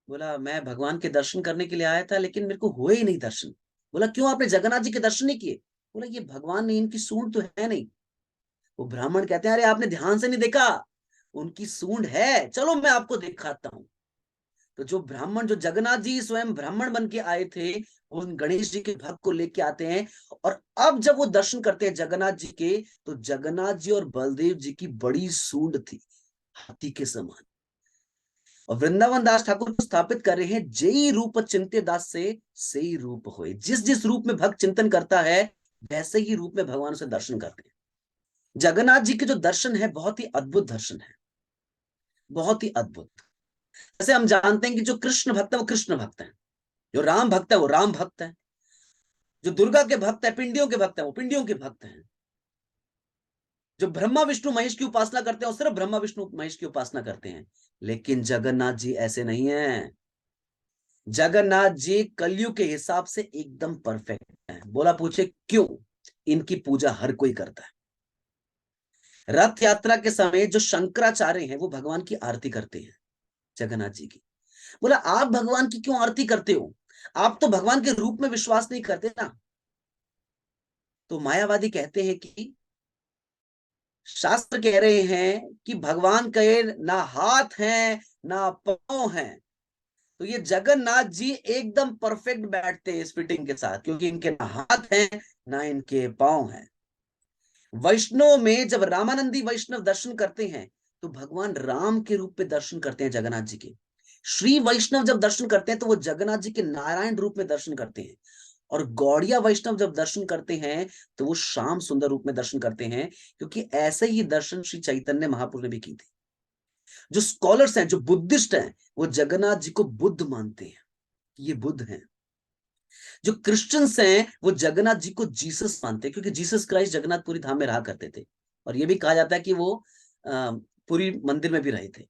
बोला मैं भगवान के दर्शन करने के लिए आया था, लेकिन मेरे को हुए ही नहीं दर्शन। बोला क्यों, आपने जगन्नाथ जी के दर्शन नहीं किए? बोला ये भगवान नहीं, इनकी सूंड तो है नहीं। वो ब्राह्मण कहते हैं अरे आपने ध्यान से नहीं देखा, उनकी सूंड है, चलो मैं आपको दिखाता हूं। तो जो ब्राह्मण, जो जगन्नाथ जी स्वयं ब्राह्मण बन के आए थे, उन गणेश जी के भक्त को लेके आते हैं। और अब जब वो दर्शन करते हैं जगन्नाथ जी के, तो जगन्नाथ जी और बलदेव जी की बड़ी सूंड थी, हाथी के समान। और वृंदावन दास ठाकुर को स्थापित कर रहे हैं, जई रूप चिंते दास से सही रूप होए। जिस जिस रूप में भक्त चिंतन करता है, वैसे ही रूप में भगवान उसे दर्शन करते हैं। जगन्नाथ जी के जो दर्शन है बहुत ही अद्भुत दर्शन है, बहुत ही अद्भुत। जैसे हम जानते हैं कि जो कृष्ण भक्त है वो कृष्ण भक्त है, जो राम भक्त है वो राम भक्त है, जो दुर्गा के भक्त है, पिंडियों के भक्त है, वो पिंडियों के भक्त हैं। जो ब्रह्मा विष्णु महेश की उपासना करते हैं वो सिर्फ ब्रह्मा विष्णु महेश की उपासना करते हैं। लेकिन जगन्नाथ जी ऐसे नहीं है। जगन्नाथ जी कलयुग के हिसाब से एकदम परफेक्ट है। बोला पूछे क्यों? इनकी पूजा हर कोई करता है। रथ यात्रा के समय जो शंकराचार्य हैं वो भगवान की आरती करते हैं, जगन्नाथ जी की। बोला आप भगवान की क्यों आरती करते हो? आप तो भगवान के रूप में विश्वास नहीं करते ना। तो मायावादी कहते हैं कि शास्त्र कह रहे हैं कि भगवान के ना हाथ हैं ना पांव हैं। तो ये जगन्नाथ जी एकदम परफेक्ट बैठते हैं इस फिटिंग के साथ, क्योंकि इनके ना हाथ हैं ना इनके पांव हैं। वैष्णव में जब रामानंदी वैष्णव दर्शन करते हैं, तो भगवान राम के रूप में दर्शन करते हैं जगन्नाथ जी के। श्री वैष्णव जब दर्शन करते हैं, तो वो जगन्नाथ जी के नारायण रूप में दर्शन करते हैं। और गौड़िया वैष्णव जब दर्शन करते हैं तो वो श्याम सुंदर रूप में दर्शन करते हैं, क्योंकि ऐसे ही दर्शन श्री चैतन्य महाप्रभु ने भी की थी। जो स्कॉलर्स हैं, जो बुद्धिस्ट हैं, वो जगन्नाथ जी को बुद्ध मानते हैं, ये बुद्ध हैं। जो क्रिश्चियंस हैं वो जगन्नाथ जी को जीसस मानते हैं, क्योंकि जीसस क्राइस्ट जगन्नाथपुरी धाम में रहा करते थे, और ये भी कहा जाता है कि वो पुरी मंदिर में भी रहे थे।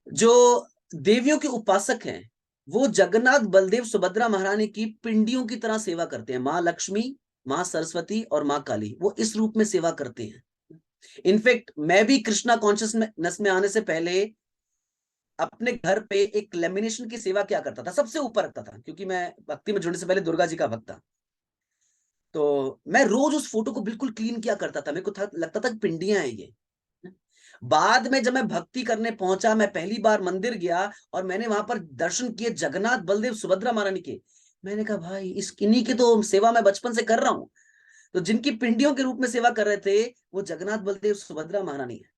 जो देवियों के उपासक हैं वो जगन्नाथ, बलदेव, सुभद्रा महारानी की पिंडियों की तरह सेवा करते हैं। माँ लक्ष्मी, माँ सरस्वती और माँ काली, वो इस रूप में सेवा करते हैं। इनफैक्ट मैं भी कृष्णा कॉन्शियसनेस में आने से पहले अपने घर पे एक लेमिनेशन की सेवा क्या करता था, सबसे ऊपर रखता था, क्योंकि मैं भक्ति में जुड़ने से पहले दुर्गा जी का भक्त था। तो मैं रोज उस फोटो को बिल्कुल क्लीन किया करता था, मेरे को लगता था कि पिंडियां हैं ये। बाद में जब मैं भक्ति करने पहुंचा, मैं पहली बार मंदिर गया और मैंने वहां पर दर्शन किए जगन्नाथ, बलदेव, सुभद्रा महारानी के। मैंने कहा भाई इस इन्हीं की तो सेवा मैं बचपन से कर रहा हूं। तो जिनकी पिंडियों के रूप में सेवा कर रहे थे वो जगन्नाथ, बलदेव, सुभद्रा महारानी है।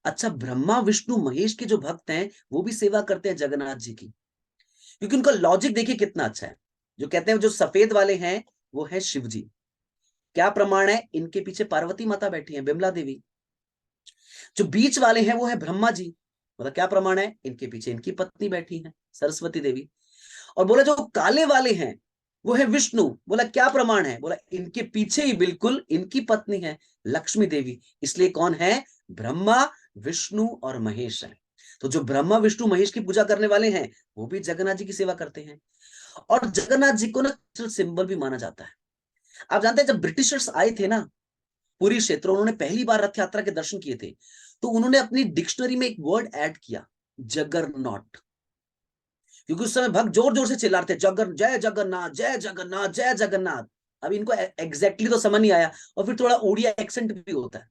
अच्छा, ब्रह्मा, विष्णु, महेश के जो भक्त हैं वो भी सेवा करते हैं जगन्नाथ जी की, क्योंकि उनका लॉजिक देखिए कितना अच्छा है। जो कहते हैं जो सफेद वाले हैं वो है शिव जी। क्या प्रमाण है? इनके पीछे पार्वती माता बैठी है, बिमला देवी। जो बीच वाले हैं वो है ब्रह्मा जी, मतलब क्या प्रमाण है? इनके पीछे इनकी पत्नी बैठी है, सरस्वती देवी। और बोला जो काले वाले हैं वो है विष्णु। बोला क्या प्रमाण है? बोला इनके पीछे ही बिल्कुल इनकी पत्नी है, लक्ष्मी देवी। इसलिए कौन है? ब्रह्मा, विष्णु और महेश है। तो जो ब्रह्मा, विष्णु, महेश की पूजा करने वाले हैं वो भी जगन्नाथ जी की सेवा करते हैं। और जगन्नाथ जी को ना सिंबल भी माना जाता है। आप जानते हैं जब ब्रिटिशर्स आए थे ना पूरी क्षेत्र, उन्होंने पहली बार रथ यात्रा के दर्शन किए थे, तो उन्होंने अपनी डिक्शनरी में एक वर्ड ऐड किया, जगरनॉट। क्योंकि उस समय भक्त जोर जोर से चिल्ला रहे थे, जय जगन्नाथ, जय जगन्नाथ, जय जगन्नाथ। अब इनको एग्जैक्टली तो समझ नहीं आया, और फिर थोड़ा उड़िया एक्सेंट भी होता है,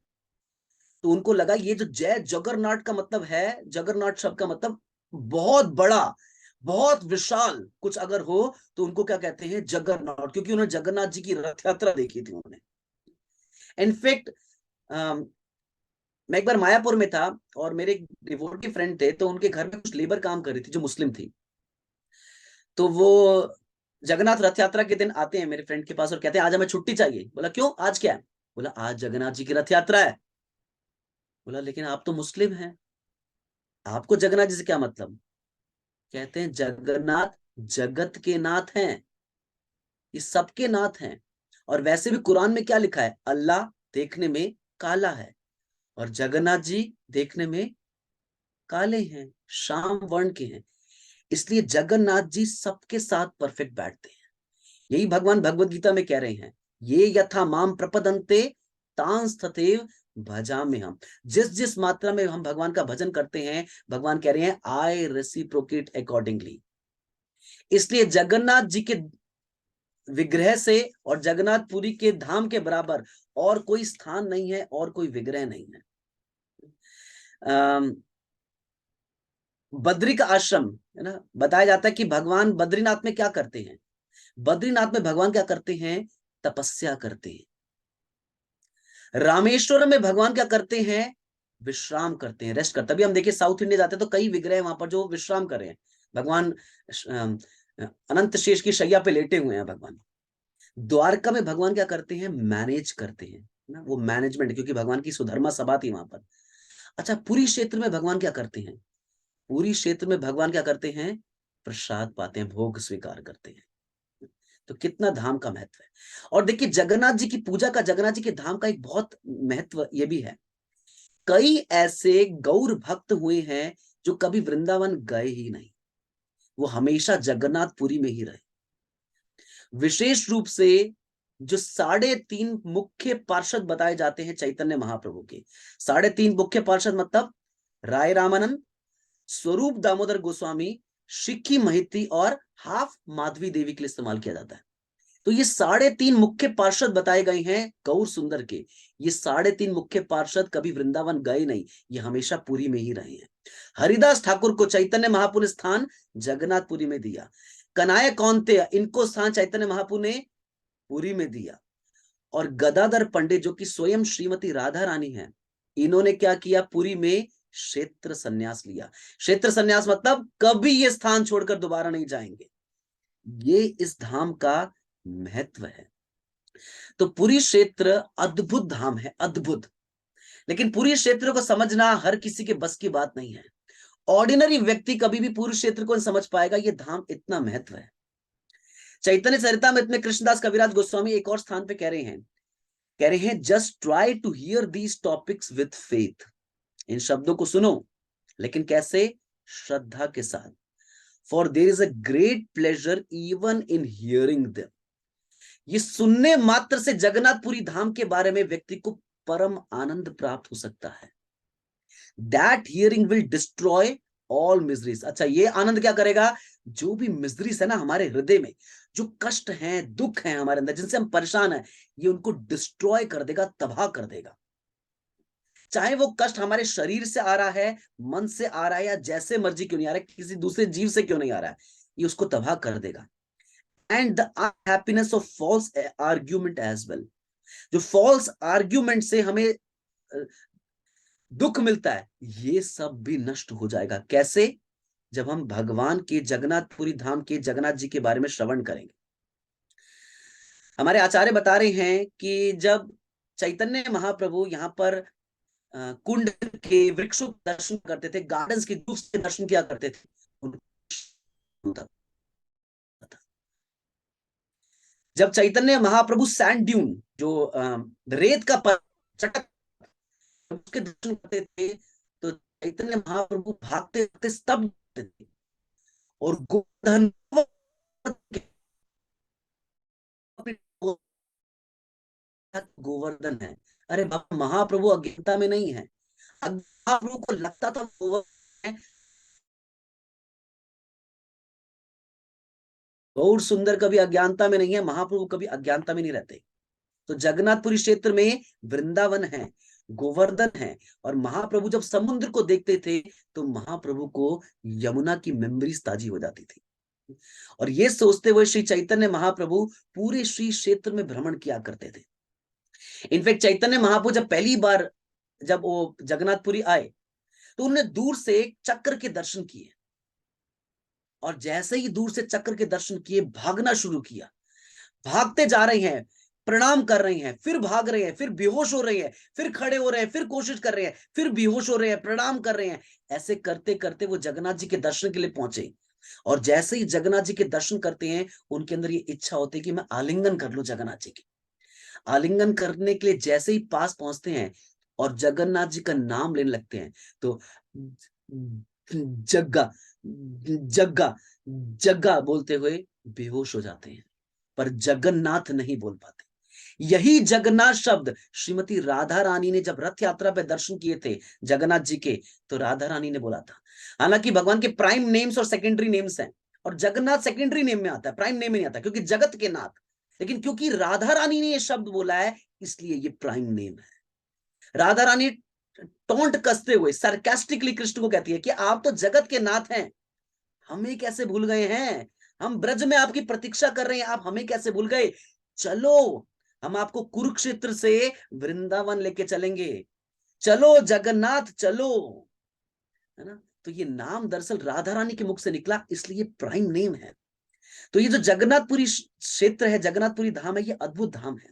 तो उनको लगा ये जो जय जगरनाथ का मतलब है, जगरनाथ शब्द का मतलब बहुत बड़ा, बहुत विशाल कुछ अगर हो तो उनको क्या कहते हैं? जगरनाथ, क्योंकि उन्होंने जगन्नाथ जी की रथ यात्रा देखी थी उन्होंने। इनफैक्ट मैं एक बार मायापुर में था और मेरे एक डिवोटी फ्रेंड थे, तो उनके घर में कुछ लेबर काम कर रही थी जो मुस्लिम थी। तो वो जगन्नाथ रथ यात्रा के दिन आते हैं मेरे फ्रेंड के पास और कहते हैं आज हमें छुट्टी चाहिए। बोला क्यों, आज क्या है? बोला आज जगन्नाथ जी की रथ यात्रा है। बोला लेकिन आप तो मुस्लिम हैं, आपको जगन्नाथ जी से क्या मतलब? कहते हैं जगन्नाथ जगत के नाथ हैं, ये सबके नाथ हैं। और वैसे भी कुरान में क्या लिखा है? अल्लाह देखने में काला है और जगन्नाथ जी देखने में काले हैं, श्याम वर्ण के हैं। इसलिए जगन्नाथ जी सबके साथ परफेक्ट बैठते हैं। यही भगवान भगवत गीता में कह रहे हैं, ये यथा माम प्रपदन्ते तांस तथैव भजामि हम। जिस जिस मात्रा में हम भगवान का भजन करते हैं, भगवान कह रहे हैं आई रेसिप्रोकेट अकॉर्डिंगली। इसलिए जगन्नाथ जी के विग्रह से और जगन्नाथपुरी के धाम के बराबर और कोई स्थान नहीं है और कोई विग्रह नहीं है। बद्रिक आश्रम है ना, बताया जाता है कि भगवान बद्रीनाथ में क्या करते हैं? बद्रीनाथ में भगवान क्या करते हैं? तपस्या करते हैं। रामेश्वरम में भगवान क्या करते हैं? विश्राम करते हैं, रेस्ट करते हैं। अभी हम देखिए साउथ इंडिया जाते हैं तो कई विग्रह वहां पर जो विश्राम कर रहे हैं। भगवान अनंत शेष की शैया पे लेटे हुए हैं भगवान। द्वारका में भगवान क्या करते हैं? मैनेज करते हैं ना, वो मैनेजमेंट, क्योंकि भगवान की सुधर्मा सभा थी वहां पर। अच्छा, पूरी क्षेत्र में भगवान क्या करते हैं? पूरी क्षेत्र में भगवान क्या करते हैं? प्रसाद पाते हैं, भोग स्वीकार करते हैं। तो कितना धाम का महत्व है। और देखिए जगन्नाथ जी की पूजा का, जगन्नाथ जी के धाम का एक बहुत महत्व ये भी है, कई ऐसे गौर भक्त हुए हैं जो कभी वृंदावन गए ही नहीं, वो हमेशा जगन्नाथपुरी में ही रहे। विशेष रूप से जो 3.5 मुख्य पार्षद बताए जाते हैं चैतन्य महाप्रभु के, 3.5 मुख्य पार्षद मतलब राय रामानंद, स्वरूप दामोदर गोस्वामी, शिखी महिती और हाफ माधवी देवी के लिए इस्तेमाल किया जाता है। तो ये 3.5 मुख्य पार्षद बताए गए हैं गौर सुंदर के। ये 3.5 मुख्य पार्षद कभी वृंदावन गए नहीं, ये हमेशा पुरी में ही रहे हैं। हरिदास ठाकुर को चैतन्य महाप्रभु ने स्थान जगन्नाथपुरी में दिया। कनाय कौनते, इनको स्थान चैतन्य महाप्रभु ने पुरी में दिया। और गदाधर पंडित जो कि स्वयं श्रीमती राधा रानी है, इन्होंने क्या किया? पुरी में क्षेत्र संन्यास लिया। क्षेत्र संन्यास मतलब कभी ये स्थान छोड़कर दोबारा नहीं जाएंगे। ये इस धाम का महत्व है। तो पुरी क्षेत्र अद्भुत धाम है, अद्भुत। लेकिन पुरी क्षेत्र को समझना हर किसी के बस की बात नहीं है। ऑर्डिनरी व्यक्ति कभी भी पुरी क्षेत्र को नहीं समझ पाएगा, ये धाम इतना महत्व है। चैतन्य चरितामृत में कृष्णदास कविराज गोस्वामी एक और स्थान पे कह रहे हैं just try to hear these topics with faith. इन शब्दों को सुनो, लेकिन कैसे? श्रद्धा के साथ। For there is a great pleasure even in hearing them. ये सुनने मात्र से जगन्नाथपुरी धाम के बारे में व्यक्ति को परम आनंद प्राप्त हो सकता है। That hearing will destroy all miseries. अच्छा, ये आनंद क्या करेगा? जो भी मिजरीज है ना हमारे हृदय में, जो कष्ट हैं, दुख हैं हमारे अंदर, जिनसे हम परेशान हैं, ये उनको डिस्ट्रॉय कर देगा, तबाह कर देगा। चाहे वो कष्ट हमारे शरीर से आ रहा है, मन से आ रहा है, या जैसे मर्जी क्यों नहीं आ रहा है, किसी दूसरे जीव से क्यों नहीं आ रहा है, ये उसको तबाह कर देगा। And the happiness of false argument as well. जो फॉल्स आर्ग्यूमेंट से हमें दुख मिलता है, ये सब भी नष्ट हो जाएगा। कैसे? जब हम भगवान के जगन्नाथपुरी धाम के जगन्नाथ जी के बारे में श्रवण करेंगे। हमारे आचार्य बता रहे हैं कि जब चैतन्य महाप्रभु यहाँ पर कुंड के वृक्षों के दर्शन करते थे, गार्डन्स के जूस के दर्शन किया करते थे। जब चैतन्य महाप्रभु सैंड ड्यून, जो रेत का चटक, उसके दर्शन करते थे, तो चैतन्य महाप्रभु भागते भागते स्तब्ध होते थे। और गोवर्धन है। अरे बाबा, महाप्रभु अज्ञानता में नहीं है। महाप्रभु को लगता था गोवर्धन है। गौर सुंदर कभी अज्ञानता में नहीं है, महाप्रभु कभी अज्ञानता में नहीं रहते। तो जगन्नाथपुरी क्षेत्र में वृंदावन है, गोवर्धन है, और महाप्रभु जब समुद्र को देखते थे तो महाप्रभु को यमुना की मेमोरीज ताजी हो जाती थी। और ये सोचते हुए श्री चैतन्य महाप्रभु पूरे श्री क्षेत्र में भ्रमण किया करते थे। इनफैक्ट चैतन्य महाप्रभु जब पहली बार जब वो जगन्नाथपुरी आए तो उन्होंने दूर से एक चक्र के दर्शन किए, और जैसे ही दूर से चक्र के दर्शन किए, भागना शुरू किया। भागते जा रहे हैं, प्रणाम कर रहे हैं, फिर भाग रहे हैं, फिर बेहोश हो रहे हैं, फिर खड़े हो रहे हैं, फिर कोशिश कर रहे हैं, फिर बेहोश हो रहे हैं, प्रणाम कर रहे हैं। ऐसे करते करते वो जगन्नाथ जी के दर्शन के लिए पहुंचे। और जैसे ही जगन्नाथ जी के दर्शन करते हैं, उनके अंदर ये इच्छा होती है कि मैं आलिंगन कर लूं जगन्नाथ जी की। आलिंगन करने के लिए जैसे ही पास पहुंचते हैं और जगन्नाथ जी का नाम लेने लगते हैं, तो जग्गा जग्गा जग्गा बोलते हुए बेहोश हो जाते हैं, पर जगन्नाथ नहीं बोल पाते। यही जगन्नाथ शब्द श्रीमती राधा रानी ने जब रथ यात्रा पे दर्शन किए थे जगन्नाथ जी के, तो राधा रानी ने बोला था। हालांकि भगवान के प्राइम नेम्स और सेकेंडरी नेम्स हैं, और जगन्नाथ सेकेंडरी नेम में आता है, प्राइम नेम में नहीं आता, क्योंकि जगत के नाथ। लेकिन क्योंकि राधा रानी ने ये शब्द बोला है, इसलिए ये प्राइम नेम है। राधा रानी टोंट कसते हुए सरकास्टिकली कृष्ण को कहती है कि आप तो जगत के नाथ हैं, हमें कैसे भूल गए हैं? हम ब्रज में आपकी प्रतीक्षा कर रहे हैं, आप हमें कैसे भूल गए? चलो, हम आपको कुरुक्षेत्र से वृंदावन लेके चलेंगे, चलो जगन्नाथ चलो, है ना? तो ये नाम दरअसल राधा रानी के मुख से निकला, इसलिए प्राइम नेम है। तो ये जो जगन्नाथपुरी क्षेत्र है, जगन्नाथपुरी धाम है, ये अद्भुत धाम है।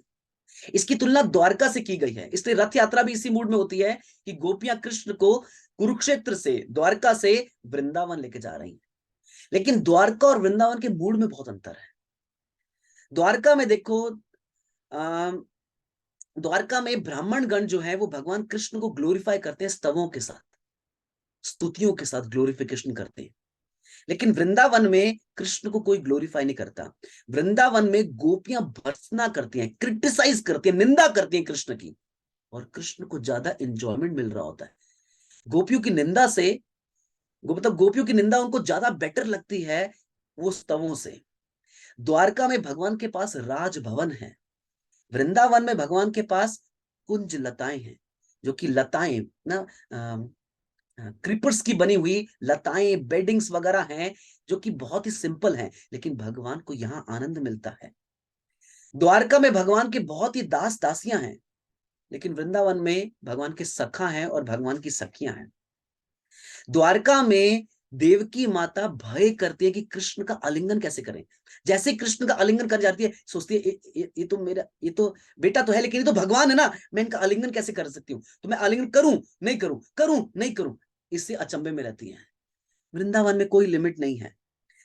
इसकी तुलना द्वारका से की गई है, इसलिए रथ यात्रा भी इसी मूड में होती है कि गोपियां कृष्ण को कुरुक्षेत्र से, द्वारका से वृंदावन लेके जा रही हैं। लेकिन द्वारका और वृंदावन के मूड में बहुत अंतर है। द्वारका में देखो, द्वारका में ब्राह्मण गण जो है वो भगवान कृष्ण को ग्लोरीफाई करते हैं, स्तवों के साथ, स्तुतियों के साथ ग्लोरिफिकेशन करते हैं। लेकिन वृंदावन में कृष्ण को कोई ग्लोरीफाई नहीं करता। वृंदावन में गोपियां भर्त्सना करती हैं, क्रिटिसाइज करती हैं, निंदा करती हैं कृष्ण की, और कृष्ण को ज्यादा एंजॉयमेंट मिल रहा होता है। गोपियों की निंदा से, मतलब गोपियों की निंदा उनको ज्यादा बेटर लगती है वो स्तवों से। द्वारका में भगवान के पास राजभवन है, वृंदावन में भगवान के पास कुंज लताएं हैं, जो कि लताएं ना क्रीपर्स की बनी हुई लताएं, बेडिंग्स वगैरह हैं, जो कि बहुत ही सिंपल हैं, लेकिन भगवान को यहाँ आनंद मिलता है। द्वारका में भगवान के बहुत ही दास दासियां हैं, लेकिन वृंदावन में भगवान के सखा हैं और भगवान की सखियां हैं। द्वारका में देवकी माता भय करती है कि कृष्ण का आलिंगन कैसे करें। जैसे कृष्ण का आलिंगन कर जाती है, सोचती है ये तो मेरा, ये तो बेटा तो है लेकिन ये तो भगवान है ना, मैं इनका आलिंगन कैसे कर सकती हूँ, तो मैं आलिंगन करूं नहीं करूं, करूं नहीं करूं, इससे अचंभे में रहती है। वृंदावन में कोई लिमिट नहीं है।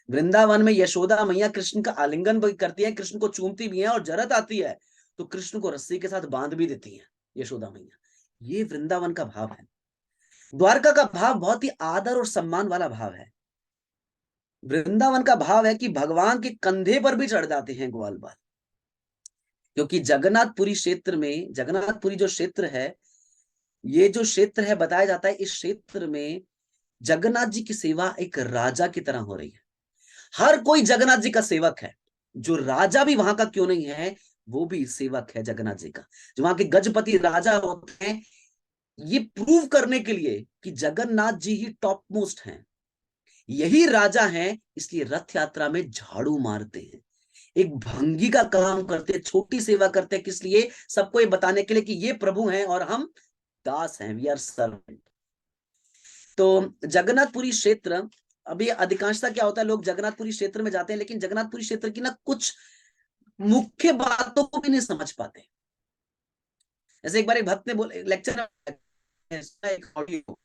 वृंदावन में यशोदा मैया कृष्ण का आलिंगन भी करती है, कृष्ण को चूमती भी है, और जरूरत आती है तो कृष्ण को रस्सी के साथ बांध भी देती है यशोदा मैया। ये वृंदावन का भाव है। द्वारका का भाव बहुत ही आदर और सम्मान वाला भाव है। वृंदावन का भाव है कि भगवान के कंधे पर भी चढ़ जाते हैं ग्वाल बाल। क्योंकि जगन्नाथपुरी क्षेत्र में, जगन्नाथपुरी जो क्षेत्र है, ये जो क्षेत्र है, बताया जाता है इस क्षेत्र में जगन्नाथ जी की सेवा एक राजा की तरह हो रही है। हर कोई जगन्नाथ जी का सेवक है। जो राजा भी वहां का क्यों नहीं है, वो भी सेवक है जगन्नाथ जी का। जो वहां के गजपति राजा होते हैं, ये प्रूव करने के लिए कि जगन्नाथ जी ही टॉप मोस्ट हैं, यही राजा हैं, इसलिए रथ यात्रा में झाड़ू मारते हैं, एक भंगी का काम करते हैं, छोटी सेवा करते हैं। किस लिए? सबको ये बताने के लिए कि ये प्रभु हैं और हम दास हैं, वी आर सर्वेंट। तो जगन्नाथपुरी क्षेत्र, अभी अधिकांशता क्या होता है, लोग जगन्नाथपुरी क्षेत्र में जाते हैं लेकिन जगन्नाथपुरी क्षेत्र की ना कुछ मुख्य बातों को भी नहीं समझ पाते। जैसे एक बार एक भक्त ने बोले, लेक्चर ऑडियो,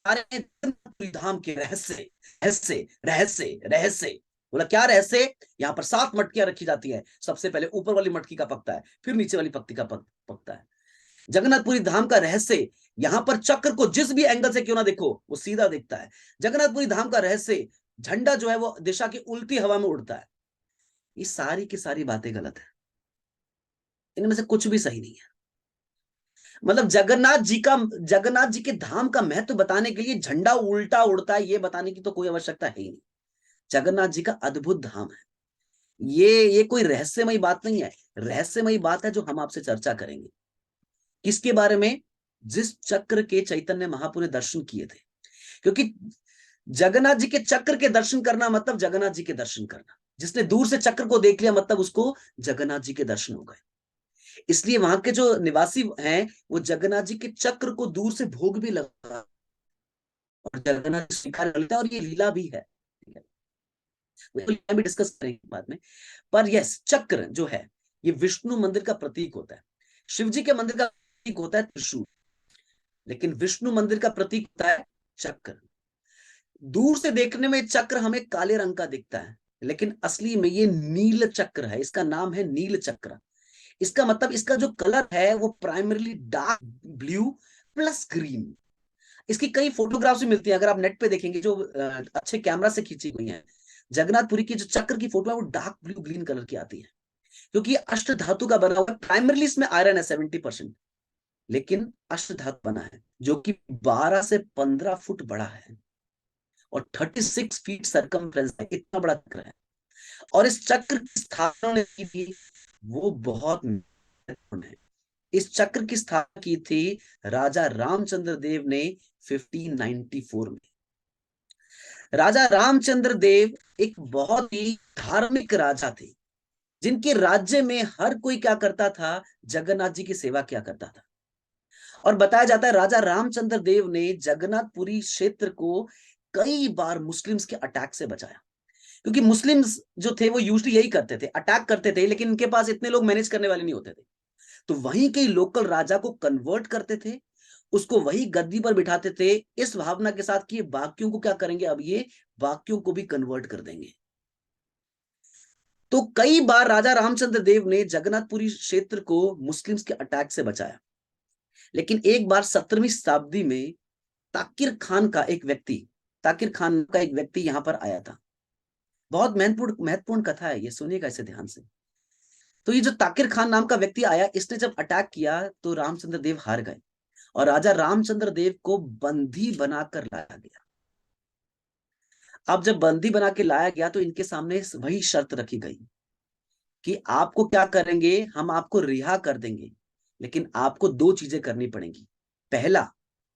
जगन्नाथपुरी धाम के रहस्य रहस्य रहस्य रहस्य। बोला क्या रहस्य? यहाँ पर 7 मटकियां रखी जाती है, सबसे पहले ऊपर वाली मटकी का पकता है, फिर नीचे वाली पक्ति का पकता है। जगन्नाथपुरी धाम का रहस्य, यहां पर चक्र को जिस भी एंगल से क्यों ना देखो वो सीधा दिखता है। जगन्नाथपुरी धाम का रहस्य, झंडा जो है वो दिशा की उल्टी हवा में उड़ता है। ये सारी की सारी बातें गलत है, इनमें से कुछ भी सही नहीं है। मतलब जगन्नाथ जी के धाम का महत्व बताने के लिए झंडा उल्टा उड़ता है, ये बताने की तो कोई आवश्यकता है ही नहीं। जगन्नाथ जी का अद्भुत धाम है। ये कोई रहस्यमयी बात नहीं है, रहस्यमयी बात है जो हम आपसे चर्चा करेंगे। किसके बारे में? जिस चक्र के चैतन्य महाप्रभु ने दर्शन किए थे। क्योंकि जगन्नाथ जी के चक्र के दर्शन करना मतलब जगन्नाथ जी के दर्शन करना। जिसने दूर से चक्र को देख लिया मतलब उसको जगन्नाथ जी के दर्शन हो गए। इसलिए वहां के जो निवासी हैं वो जगन्नाथ जी के चक्र को दूर से भोग भी लगा और जगन्नाथ स्वीकार कर लेते हैं, और ये लीला भी है। भी डिस्कस करेंगे बाद में। पर यस, चक्र जो है ये विष्णु मंदिर का प्रतीक होता है। शिव जी के मंदिर का प्रतीक होता है त्रिशूल, लेकिन विष्णु मंदिर का प्रतीक होता है चक्र। दूर से देखने में चक्र हमें काले रंग का दिखता है, लेकिन असली में ये नील चक्र है। इसका नाम है नील चक्र। इसका मतलब इसका जो कलर है वो primarily dark blue plus green. इसकी कई फोटोग्राफ्स भी मिलती हैं, अगर आप नेट पे देखेंगे, जो अच्छे कैमरा से खींची हुई हैं। जगन्नाथपुरी की जो चक्र की फोटो है वो डार्क ब्लू ग्रीन कलर की आती है, क्योंकि अष्ट धातु का बना हुआ है। प्राइमरीली इसमें आयरन है 70%, लेकिन अष्ट धातु बना है जो कि 12 से 15 फुट बड़ा है और 36 फीट सरकमफ्रेंस है। इतना बड़ा चक्र है, और इस चक्र की स्थापना ने की थी वो बहुत महत्वपूर्ण है। इस चक्र की स्थापना की थी राजा रामचंद्र देव ने 1594 में। राजा रामचंद्र देव एक बहुत ही धार्मिक राजा थे, जिनके राज्य में हर कोई क्या करता था, जगन्नाथ जी की सेवा किया करता था। और बताया जाता है राजा रामचंद्र देव ने जगन्नाथपुरी क्षेत्र को कई बार मुस्लिम्स के अटैक से बचाया। क्योंकि मुस्लिम्स जो थे वो यूजुअली यही करते थे, अटैक करते थे, लेकिन इनके पास इतने लोग मैनेज करने वाले नहीं होते थे। तो वहीं के लोकल राजा को कन्वर्ट करते थे, उसको वही गद्दी पर बिठाते थे, इस भावना के साथ कि बाकियों को क्या करेंगे, अब ये बाकियों को भी कन्वर्ट कर देंगे। तो कई बार राजा रामचंद्र देव ने जगन्नाथपुरी क्षेत्र को मुस्लिम्स के अटैक से बचाया। लेकिन एक बार 17वीं शताब्दी में ताकिर खान का एक व्यक्ति यहां पर आया था। बहुत महत्वपूर्ण कथा है ये, सुनिएगा इसे ध्यान से। तो ये जो ताकिर खान नाम का व्यक्ति आया, इसने जब अटैक किया तो रामचंद्र देव हार गए और राजा रामचंद्र देव को बंदी बनाकर लाया गया। अब जब बंदी बना के लाया गया तो इनके सामने वही शर्त रखी गई कि आपको क्या करेंगे, हम आपको रिहा कर देंगे, लेकिन आपको 2 चीजें करनी पड़ेंगी। पहला,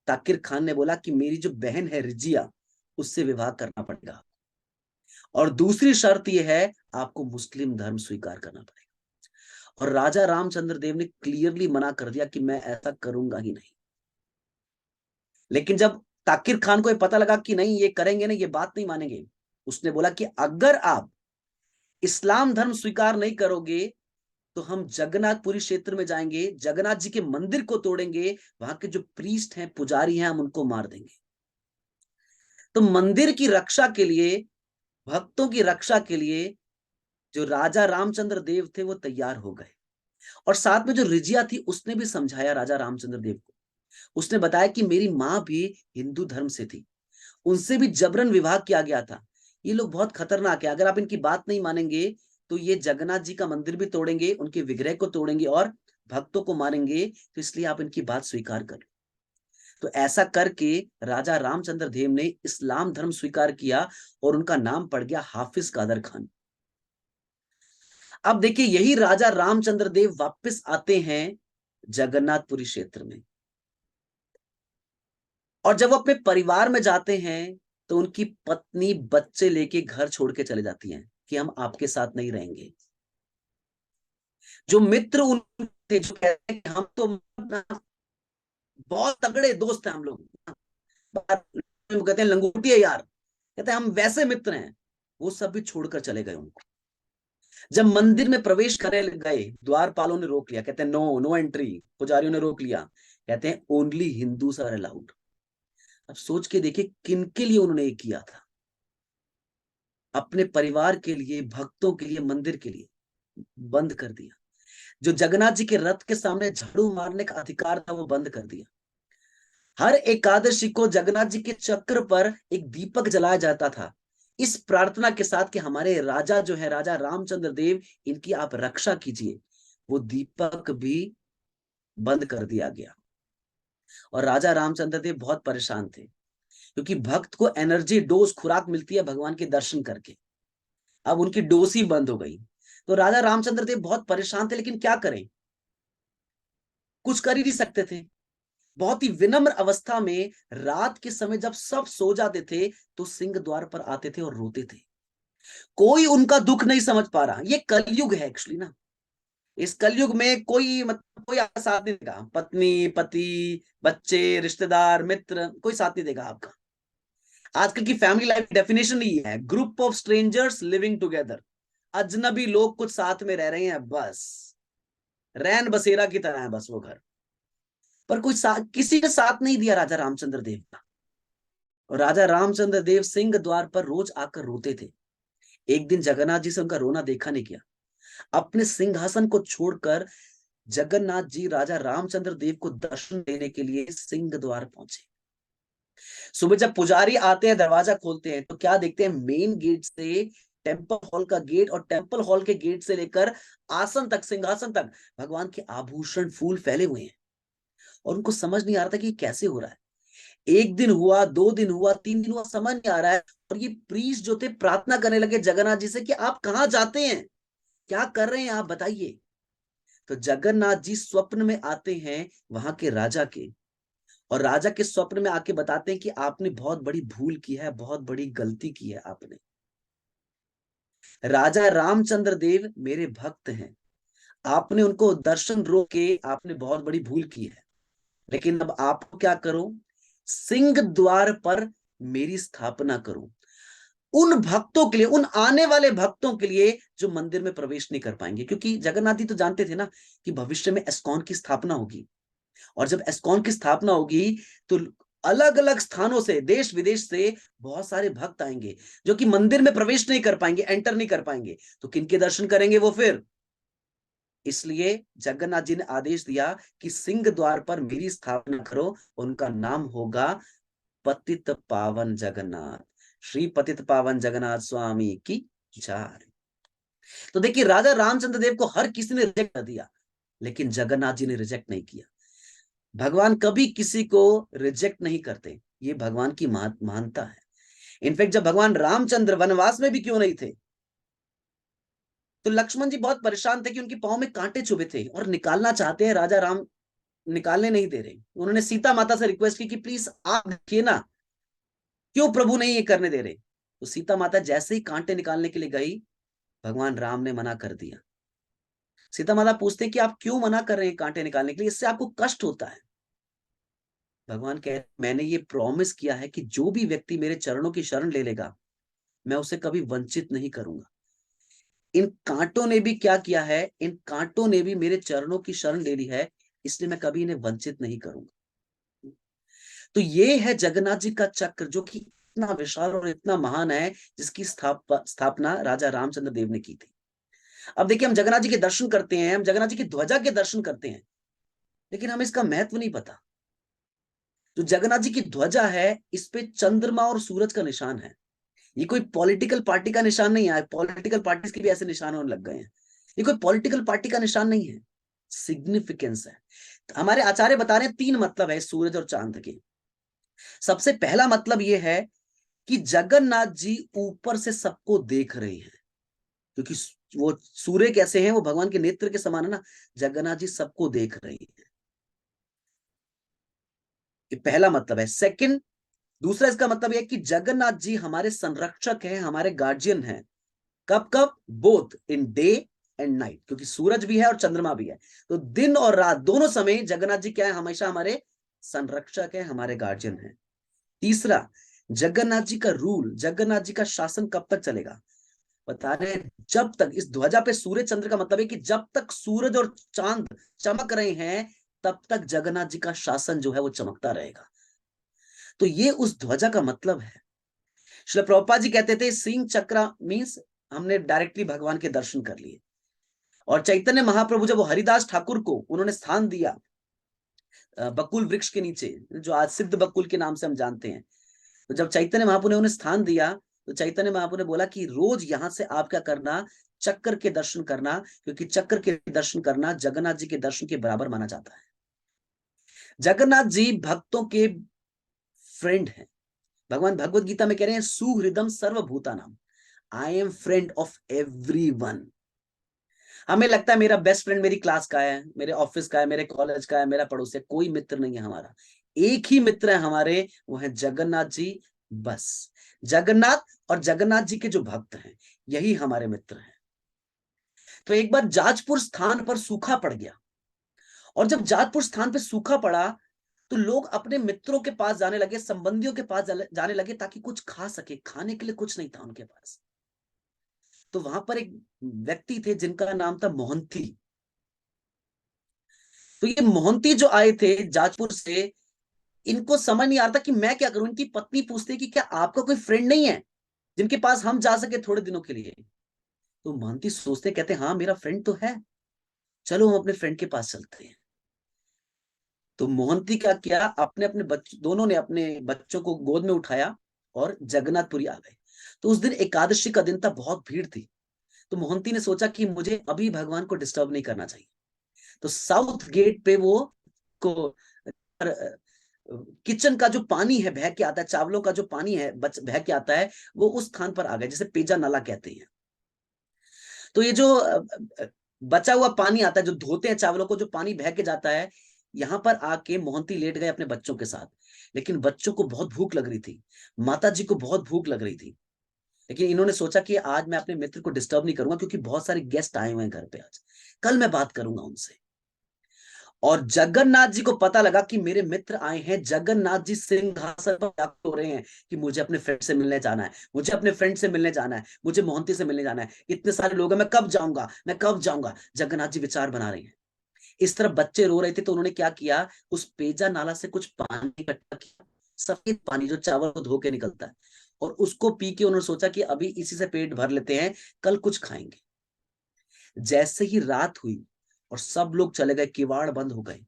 ताकिर खान ने बोला कि मेरी जो बहन है रिजिया, उससे विवाह करना पड़ेगा, और दूसरी शर्त यह है आपको मुस्लिम धर्म स्वीकार करना पड़ेगा। और राजा रामचंद्र देव ने क्लियरली मना कर दिया कि मैं ऐसा करूंगा ही नहीं। लेकिन जब ताकिर खान को ये पता लगा कि नहीं ये करेंगे ना, ये बात नहीं मानेंगे। उसने बोला कि अगर आप इस्लाम धर्म स्वीकार नहीं करोगे तो हम जगन्नाथपुरी क्षेत्र में जाएंगे, जगन्नाथ जी के मंदिर को तोड़ेंगे, वहां के जो प्रीस्ट हैं, पुजारी हैं, हम उनको मार देंगे। तो मंदिर की रक्षा के लिए, भक्तों की रक्षा के लिए जो राजा रामचंद्र देव थे वो तैयार हो गए। और साथ में जो रिजिया थी उसने भी समझाया राजा रामचंद्र देव को। उसने बताया कि मेरी माँ भी हिंदू धर्म से थी, उनसे भी जबरन विवाह किया गया था, ये लोग बहुत खतरनाक है, अगर आप इनकी बात नहीं मानेंगे तो ये जगन्नाथ जी का मंदिर भी तोड़ेंगे, उनके विग्रह को तोड़ेंगे और भक्तों को मारेंगे, तो इसलिए आप इनकी बात स्वीकार करें। तो ऐसा करके राजा रामचंद्र देव ने इस्लाम धर्म स्वीकार किया और उनका नाम पड़ गया हाफिज कादर खान। अब देखिए यही राजा रामचंद्र देव वापस आते हैं जगन्नाथपुरी क्षेत्र में, और जब वो अपने परिवार में जाते हैं तो उनकी पत्नी बच्चे लेके घर छोड़ के चले जाती हैं कि हम आपके साथ नहीं रहेंगे। जो मित्र उनके जो कहते हैं कि हम तो बहुत तगड़े दोस्त हैं हम लोग, कहते हैं लंगोटी है यार, कहते हैं हम वैसे मित्र हैं, वो सब भी छोड़कर चले गए उनको। जब मंदिर में प्रवेश करने गए, द्वारपालों ने रोक लिया, कहते हैं नो नो एंट्री, पुजारियों ने रोक लिया, कहते हैं ओनली हिंदूज आर अलाउड। अब सोच के देखिए किन के लिए उन्होंने ये किया था, अपने परिवार के लिए, भक्तों के लिए, मंदिर के लिए बंद कर दिया। जो जगन्नाथ जी के रथ के सामने झाड़ू मारने का अधिकार था वो बंद कर दिया। हर एकादशी को जगन्नाथ जी के चक्र पर एक दीपक जलाया जाता था, इस प्रार्थना के साथ कि हमारे राजा जो है, राजा रामचंद्र देव, इनकी आप रक्षा कीजिए। वो दीपक भी बंद कर दिया गया। और राजा रामचंद्र देव बहुत परेशान थे, क्योंकि भक्त को एनर्जी डोज खुराक मिलती है भगवान के दर्शन करके, अब उनकी डोज ही बंद हो गई। तो राजा रामचंद्र देव बहुत परेशान थे, लेकिन क्या करें, कुछ कर ही नहीं सकते थे। बहुत ही विनम्र अवस्था में रात के समय जब सब सो जाते थे तो सिंह द्वार पर आते थे और रोते थे। कोई उनका दुख नहीं समझ पा रहा। ये कलयुग है एक्चुअली ना, इस कलयुग में कोई मतलब कोई आपका साथ नहीं देगा, पत्नी, पति, बच्चे, रिश्तेदार, मित्र, कोई साथ नहीं देगा आपका। आजकल की फैमिली लाइफ डेफिनेशन ही है, group of strangers living together. अजनबी लोग कुछ साथ में रह रहे हैं, बस रैन बसेरा की तरह है बस वो घर। पर कोई किसी ने साथ नहीं दिया राजा रामचंद्र देव का। और राजा रामचंद्र देव सिंह द्वार पर रोज आकर रोते थे। एक दिन जगन्नाथ जी से उनका रोना देखा नहीं गया। अपने सिंहासन को छोड़कर जगन्नाथ जी राजा रामचंद्र देव को दर्शन देने के लिए सिंह द्वार पहुंचे। सुबह जब पुजारी आते हैं, दरवाजा खोलते हैं, तो क्या देखते हैं, मेन गेट से टेम्पल हॉल का गेट, और टेम्पल हॉल के गेट से लेकर आसन तक, सिंहासन तक भगवान के आभूषण, फूल फैले हुए हैं। और उनको समझ नहीं आ रहा था कि ये कैसे हो रहा है। एक दिन हुआ, 2 दिन हुआ, 3 दिन हुआ, समझ नहीं आ रहा है। और ये प्रीस्ट जो थे प्रार्थना करने लगे जगन्नाथ जी से कि आप कहां जाते हैं, क्या कर रहे हैं आप, बताइए। तो जगन्नाथ जी स्वप्न में आते हैं वहां के राजा के, और राजा के स्वप्न में आके बताते हैं कि आपने बहुत बड़ी भूल की है, बहुत बड़ी गलती की है आपने। राजा रामचंद्र देव मेरे भक्त हैं, आपने उनको दर्शन रोक के आपने बहुत बड़ी भूल की है, लेकिन अब आपको क्या करो, सिंह द्वार पर मेरी स्थापना करो उन भक्तों के लिए, उन आने वाले भक्तों के लिए जो मंदिर में प्रवेश नहीं कर पाएंगे। क्योंकि जगन्नाथ जी तो जानते थे ना कि भविष्य में एस्कॉन की स्थापना होगी, और जब एस्कॉन की स्थापना होगी तो अलग अलग स्थानों से, देश विदेश से बहुत सारे भक्त आएंगे जो कि मंदिर में प्रवेश नहीं कर पाएंगे, एंटर नहीं कर पाएंगे। तो किनके दर्शन करेंगे वो फिर? इसलिए जगन्नाथ जी ने आदेश दिया कि सिंह द्वार पर मेरी स्थापना करो, उनका नाम होगा पतित पावन जगन्नाथ, श्री पतित पावन जगन्नाथ स्वामी की जय। तो देखिए राजा रामचंद्र देव को हर किसी ने रिजेक्ट कर दिया, लेकिन जगन्नाथ जी ने रिजेक्ट नहीं किया। भगवान कभी किसी को रिजेक्ट नहीं करते, ये भगवान की महानता है। इनफैक्ट जब भगवान रामचंद्र वनवास में भी क्यों नहीं थे, तो लक्ष्मण जी बहुत परेशान थे कि उनके पांव में कांटे चुभे थे और निकालना चाहते हैं, राजा राम निकालने नहीं दे रहे। उन्होंने सीता माता से रिक्वेस्ट की कि प्लीज आप देखिए ना, क्यों प्रभु नहीं ये करने दे रहे। तो सीता माता जैसे ही कांटे निकालने के लिए गई, भगवान राम ने मना कर दिया। सीता माता पूछते हैं कि आप क्यों मना कर रहे हैं कांटे निकालने के लिए, इससे आपको कष्ट होता है। भगवान कह, मैंने ये प्रॉमिस किया है कि जो भी व्यक्ति मेरे चरणों की शरण ले लेगा मैं उसे कभी वंचित नहीं करूंगा। इन कांटों ने भी क्या किया है, इन कांटों ने भी मेरे चरणों की शरण ले ली है, इसलिए मैं कभी इन्हें वंचित नहीं करूंगा। तो ये है जगन्नाथ जी का चक्र, जो कि इतना विशाल और इतना महान है, जिसकी स्थापना राजा रामचंद्र देव ने की थी। अब देखिए, हम जगन्नाथ जी के दर्शन करते हैं, हम जगन्नाथ जी की ध्वजा के दर्शन करते हैं, लेकिन हमें इसका महत्व नहीं पता। जो जगन्नाथ जी की ध्वजा है, इस पे चंद्रमा और सूरज का निशान है। ये कोई पॉलिटिकल पार्टी का निशान नहीं है। पॉलिटिकल पार्टीज के भी ऐसे निशान होने लग गए हैं। ये कोई पॉलिटिकल पार्टी का निशान नहीं है, सिग्निफिकेंस है। तो हमारे आचार्य बता रहे हैं 3 मतलब है सूरज और चांद के। सबसे पहला मतलब ये है कि जगन्नाथ जी ऊपर से सबको देख रहे हैं, क्योंकि वो सूर्य कैसे हैं, वो भगवान के नेत्र के समान है ना। जगन्नाथ जी सबको देख रहे हैं, ये पहला मतलब है। सेकंड, दूसरा इसका मतलब यह है कि जगन्नाथ जी हमारे संरक्षक हैं, हमारे गार्जियन हैं। कब कब? Both in day and night, क्योंकि सूरज भी है और चंद्रमा भी है। तो दिन और रात दोनों समय जगन्नाथ जी क्या है? हमेशा हमारे संरक्षक है, हमारे गार्जियन है। तीसरा, जगन्नाथ जी का रूल, जगन्नाथ जी का शासन कब तक चलेगा? बता रहे हैं, जब तक, इस ध्वजा पे सूर्य चंद्र का मतलब है कि जब तक सूरज और चांद चमक रहे हैं, तब तक जगन्नाथ जी का शासन जो है वो चमकता रहेगा। तो ये उस ध्वजा का मतलब है। श्रील प्रभुपाद जी कहते थे, सिंह चक्र मीन्स हमने डायरेक्टली भगवान के दर्शन कर लिए। और चैतन्य महाप्रभु जब वो हरिदास ठाकुर को उन्होंने स्थान दिया बकुल वृक्ष के नीचे, जो आज सिद्ध बकुल के नाम से हम जानते हैं, तो जब चैतन्य महाप्रभु ने उन्हें स्थान दिया, तो चैतन्य महाप्रभु ने बोला कि रोज यहां से आप क्या करना, चक्कर के दर्शन करना, क्योंकि चक्कर के दर्शन करना जगन्नाथ जी के दर्शन के बराबर माना जाता है। जगन्नाथ जी भक्तों के फ्रेंड हैं। भगवान भगवत गीता में कह रहे हैं, सुहृदम सर्वभूतानाम, I am friend of everyone. हमें लगता है मेरा बेस्ट फ्रेंड मेरी क्लास का है, मेरे ऑफिस का है, मेरे कॉलेज का है, मेरा पड़ोसी है। कोई मित्र नहीं है हमारा, एक ही मित्र है हमारे, वो है जगन्नाथ जी। बस जगन्नाथ और जगन्नाथ जी के जो भक्त हैं, यही हमारे मित्र हैं। तो एक बार जाजपुर स्थान पर सूखा पड़ गया, और जब जाजपुर स्थान पर सूखा पड़ा, तो लोग अपने मित्रों के पास जाने लगे, संबंधियों के पास जाने लगे, ताकि कुछ खा सके। खाने के लिए कुछ नहीं था उनके पास। तो वहां पर एक व्यक्ति थे जिनका नाम था मोहंती। तो ये मोहंती जो आए थे जाजपुर से, इनको समझ नहीं आ रहा था कि मैं क्या करूं। इनकी पत्नी पूछती कि क्या आपका कोई फ्रेंड नहीं है जिनके पास हम जा सके थोड़े दिनों के लिए? तो मोहंती सोचते, कहते हाँ मेरा फ्रेंड तो है, चलो हम अपने फ्रेंड के पास चलते हैं। तो मोहंती क्या किया, अपने अपने दोनों ने अपने बच्चों को गोद में उठाया और जगन्नाथपुरी आ गए। तो उस दिन एकादशी का दिन था, बहुत भीड़ थी। तो मोहंती ने सोचा कि मुझे अभी भगवान को डिस्टर्ब नहीं करना चाहिए। तो साउथ गेट पे वो को किचन का जो पानी है बह के आता है, चावलों का जो पानी है बह के आता है, वो उस स्थान पर आ गए, जिसे पेजा नाला कहते हैं। तो ये जो बचा हुआ पानी आता है, जो धोते हैं चावलों को, जो पानी बह के जाता है, यहां पर आके मोहंती लेट गए अपने बच्चों के साथ। लेकिन बच्चों को बहुत भूख लग रही थी, माता जी को बहुत भूख लग रही थी। लेकिन इन्होंने सोचा कि आज मैं अपने मित्र को डिस्टर्ब नहीं करूंगा, क्योंकि बहुत सारे गेस्ट आए हुए हैं घर पे आज, कल मैं बात करूंगा उनसे। और जगन्नाथ जी को पता लगा कि मेरे मित्र आए हैं, जगन्नाथ जी सिंहासन पर व्याकुल हो रहे हैं कि मुझे अपने फ्रेंड से मिलने जाना है, मुझे अपने फ्रेंड से मिलने जाना है, मुझे मोहंती से मिलने जाना है। इतने सारे लोग हैं, मैं कब जाऊंगा, मैं कब जाऊंगा? जगन्नाथ जी विचार बना रहे हैं। इस तरफ बच्चे रो रहे थे, तो उन्होंने क्या किया, उस पेजा नाला से कुछ पानी इकट्ठा किया, सफेद पानी जो चावल को धो के निकलता है, और उसको पी के उन्होंने सोचा कि अभी इसी से पेट भर लेते हैं, कल कुछ खाएंगे। जैसे ही रात हुई और सब लोग चले गए, किवाड़ बंद हो गए,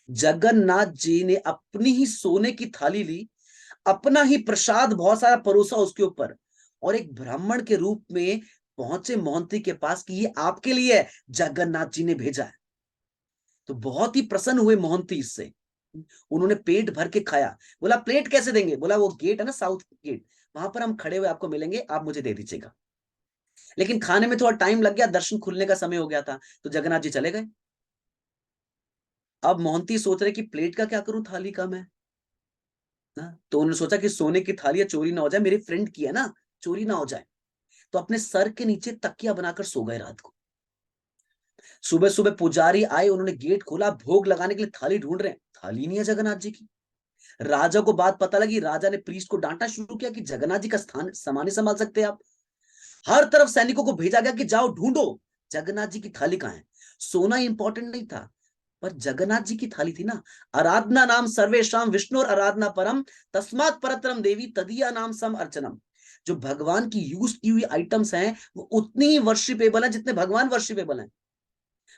जगन्नाथ जी ने अपनी ही सोने की थाली ली, अपना ही प्रसाद बहुत सारा परोसा उसके ऊपर, और एक ब्राह्मण के रूप में पहुंचे मोहंती के पास कि ये आपके लिए है, जगन्नाथ जी ने भेजा है। तो बहुत ही प्रसन्न हुए मोहंती इससे, उन्होंने पेट भर के खाया। बोला प्लेट कैसे देंगे? बोला वो गेट है ना, साउथ गेट, वहां पर हम खड़े हुए आपको मिलेंगे, आप मुझे दे दीजिएगा। लेकिन खाने में थोड़ा टाइम लग गया, दर्शन खुलने का समय हो गया था, तो जगन्नाथ जी चले गए। अब मोहंती सोच रहे कि प्लेट का क्या करूं, थाली का मैं ना। तो उन्होंने सोचा कि सोने की थाली चोरी ना हो जाए, मेरे फ्रेंड की है ना, चोरी ना हो जाए। तो अपने सर के नीचे तकिया बनाकर सो गए रात को। सुबह सुबह पुजारी आए, उन्होंने गेट खोला, भोग लगाने के लिए थाली ढूंढ रहे हैं, थाली नहीं है जगन्नाथ जी की। राजा को बात पता लगी, राजा ने प्रीस्ट को डांटना शुरू किया कि जगन्नाथ जी का स्थान सामान नहीं संभाल सकते आप। हर तरफ सैनिकों को भेजा गया कि जाओ ढूंढो जगन्नाथ जी की थाली कहाँ है। सोना इंपॉर्टेंट नहीं था, पर जगन्नाथ जी की थाली थी ना। आराधना नाम सर्वेशाम विष्णु और आराधना परम तस्मात् परतरम देवी तदीया नाम सम अर्चनम। जो भगवान की यूज की हुई आइटम्स हैं वो उतनी ही वर्शिपेबल है जितने भगवान वर्शिपेबल हैं।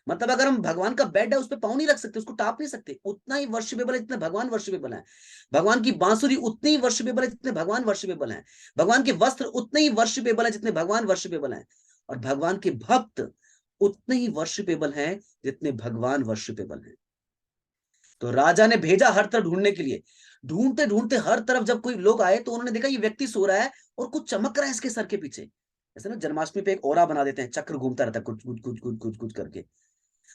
मतलब अगर हम भगवान का बेड है उस पर पाँव नहीं रख सकते, उसको टाप नहीं सकते, उतना ही वर्शिपेबल है जितने भगवान वर्शिपेबल है। भगवान की बांसुरी उतनी ही वर्शिपेबल है जितने भगवान वर्शिपेबल है। भगवान के वस्त्र उतने ही वर्शिपेबल है जितने भगवान वर्शिपेबल है। और भगवान के भक्त उतने ही वर्शिपेबल हैं जितने भगवान वर्शिपेबल हैं। तो राजा ने भेजा हर तरफ ढूंढने के लिए। ढूंढते ढूंढते हर तरफ जब कोई लोग आए तो उन्होंने देखा ये व्यक्ति सो रहा है और कुछ चमक रहा है इसके सर के पीछे। ऐसे ना जन्माष्टमी पे एक ओरा बना देते हैं, चक्र घूमता रहता है कुछ कुछ कुछ कुछ कुछ कुछ करके।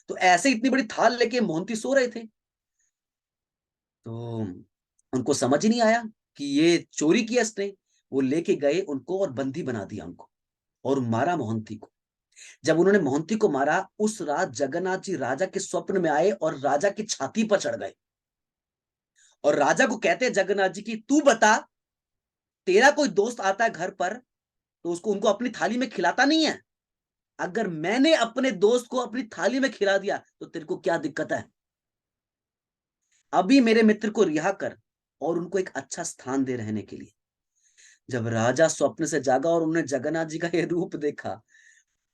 तो ऐसे इतनी बड़ी थाल लेके मोहंती सो रहे थे। तो उनको समझ ही नहीं आया कि ये चोरी किया इसने। वो लेके गए उनको और बंदी बना दिया उनको और मारा मोहंती को। जब उन्होंने मोहंती को मारा उस रात जगन्नाथ जी राजा के स्वप्न में आए और राजा की छाती पर चढ़ गए और राजा को कहते हैं जगन्नाथ जी की तू बता, तेरा कोई दोस्त आता है घर पर तो उसको उनको अपनी थाली में खिलाता नहीं है? अगर मैंने अपने दोस्त को अपनी थाली में खिला दिया तो तेरे को क्या दिक्कत है? अभी मेरे मित्र को रिहा कर और उनको एक अच्छा स्थान दे रहने के लिए। जब राजा स्वप्न से जागा और उन्होंने जगन्नाथ जी का ये रूप देखा,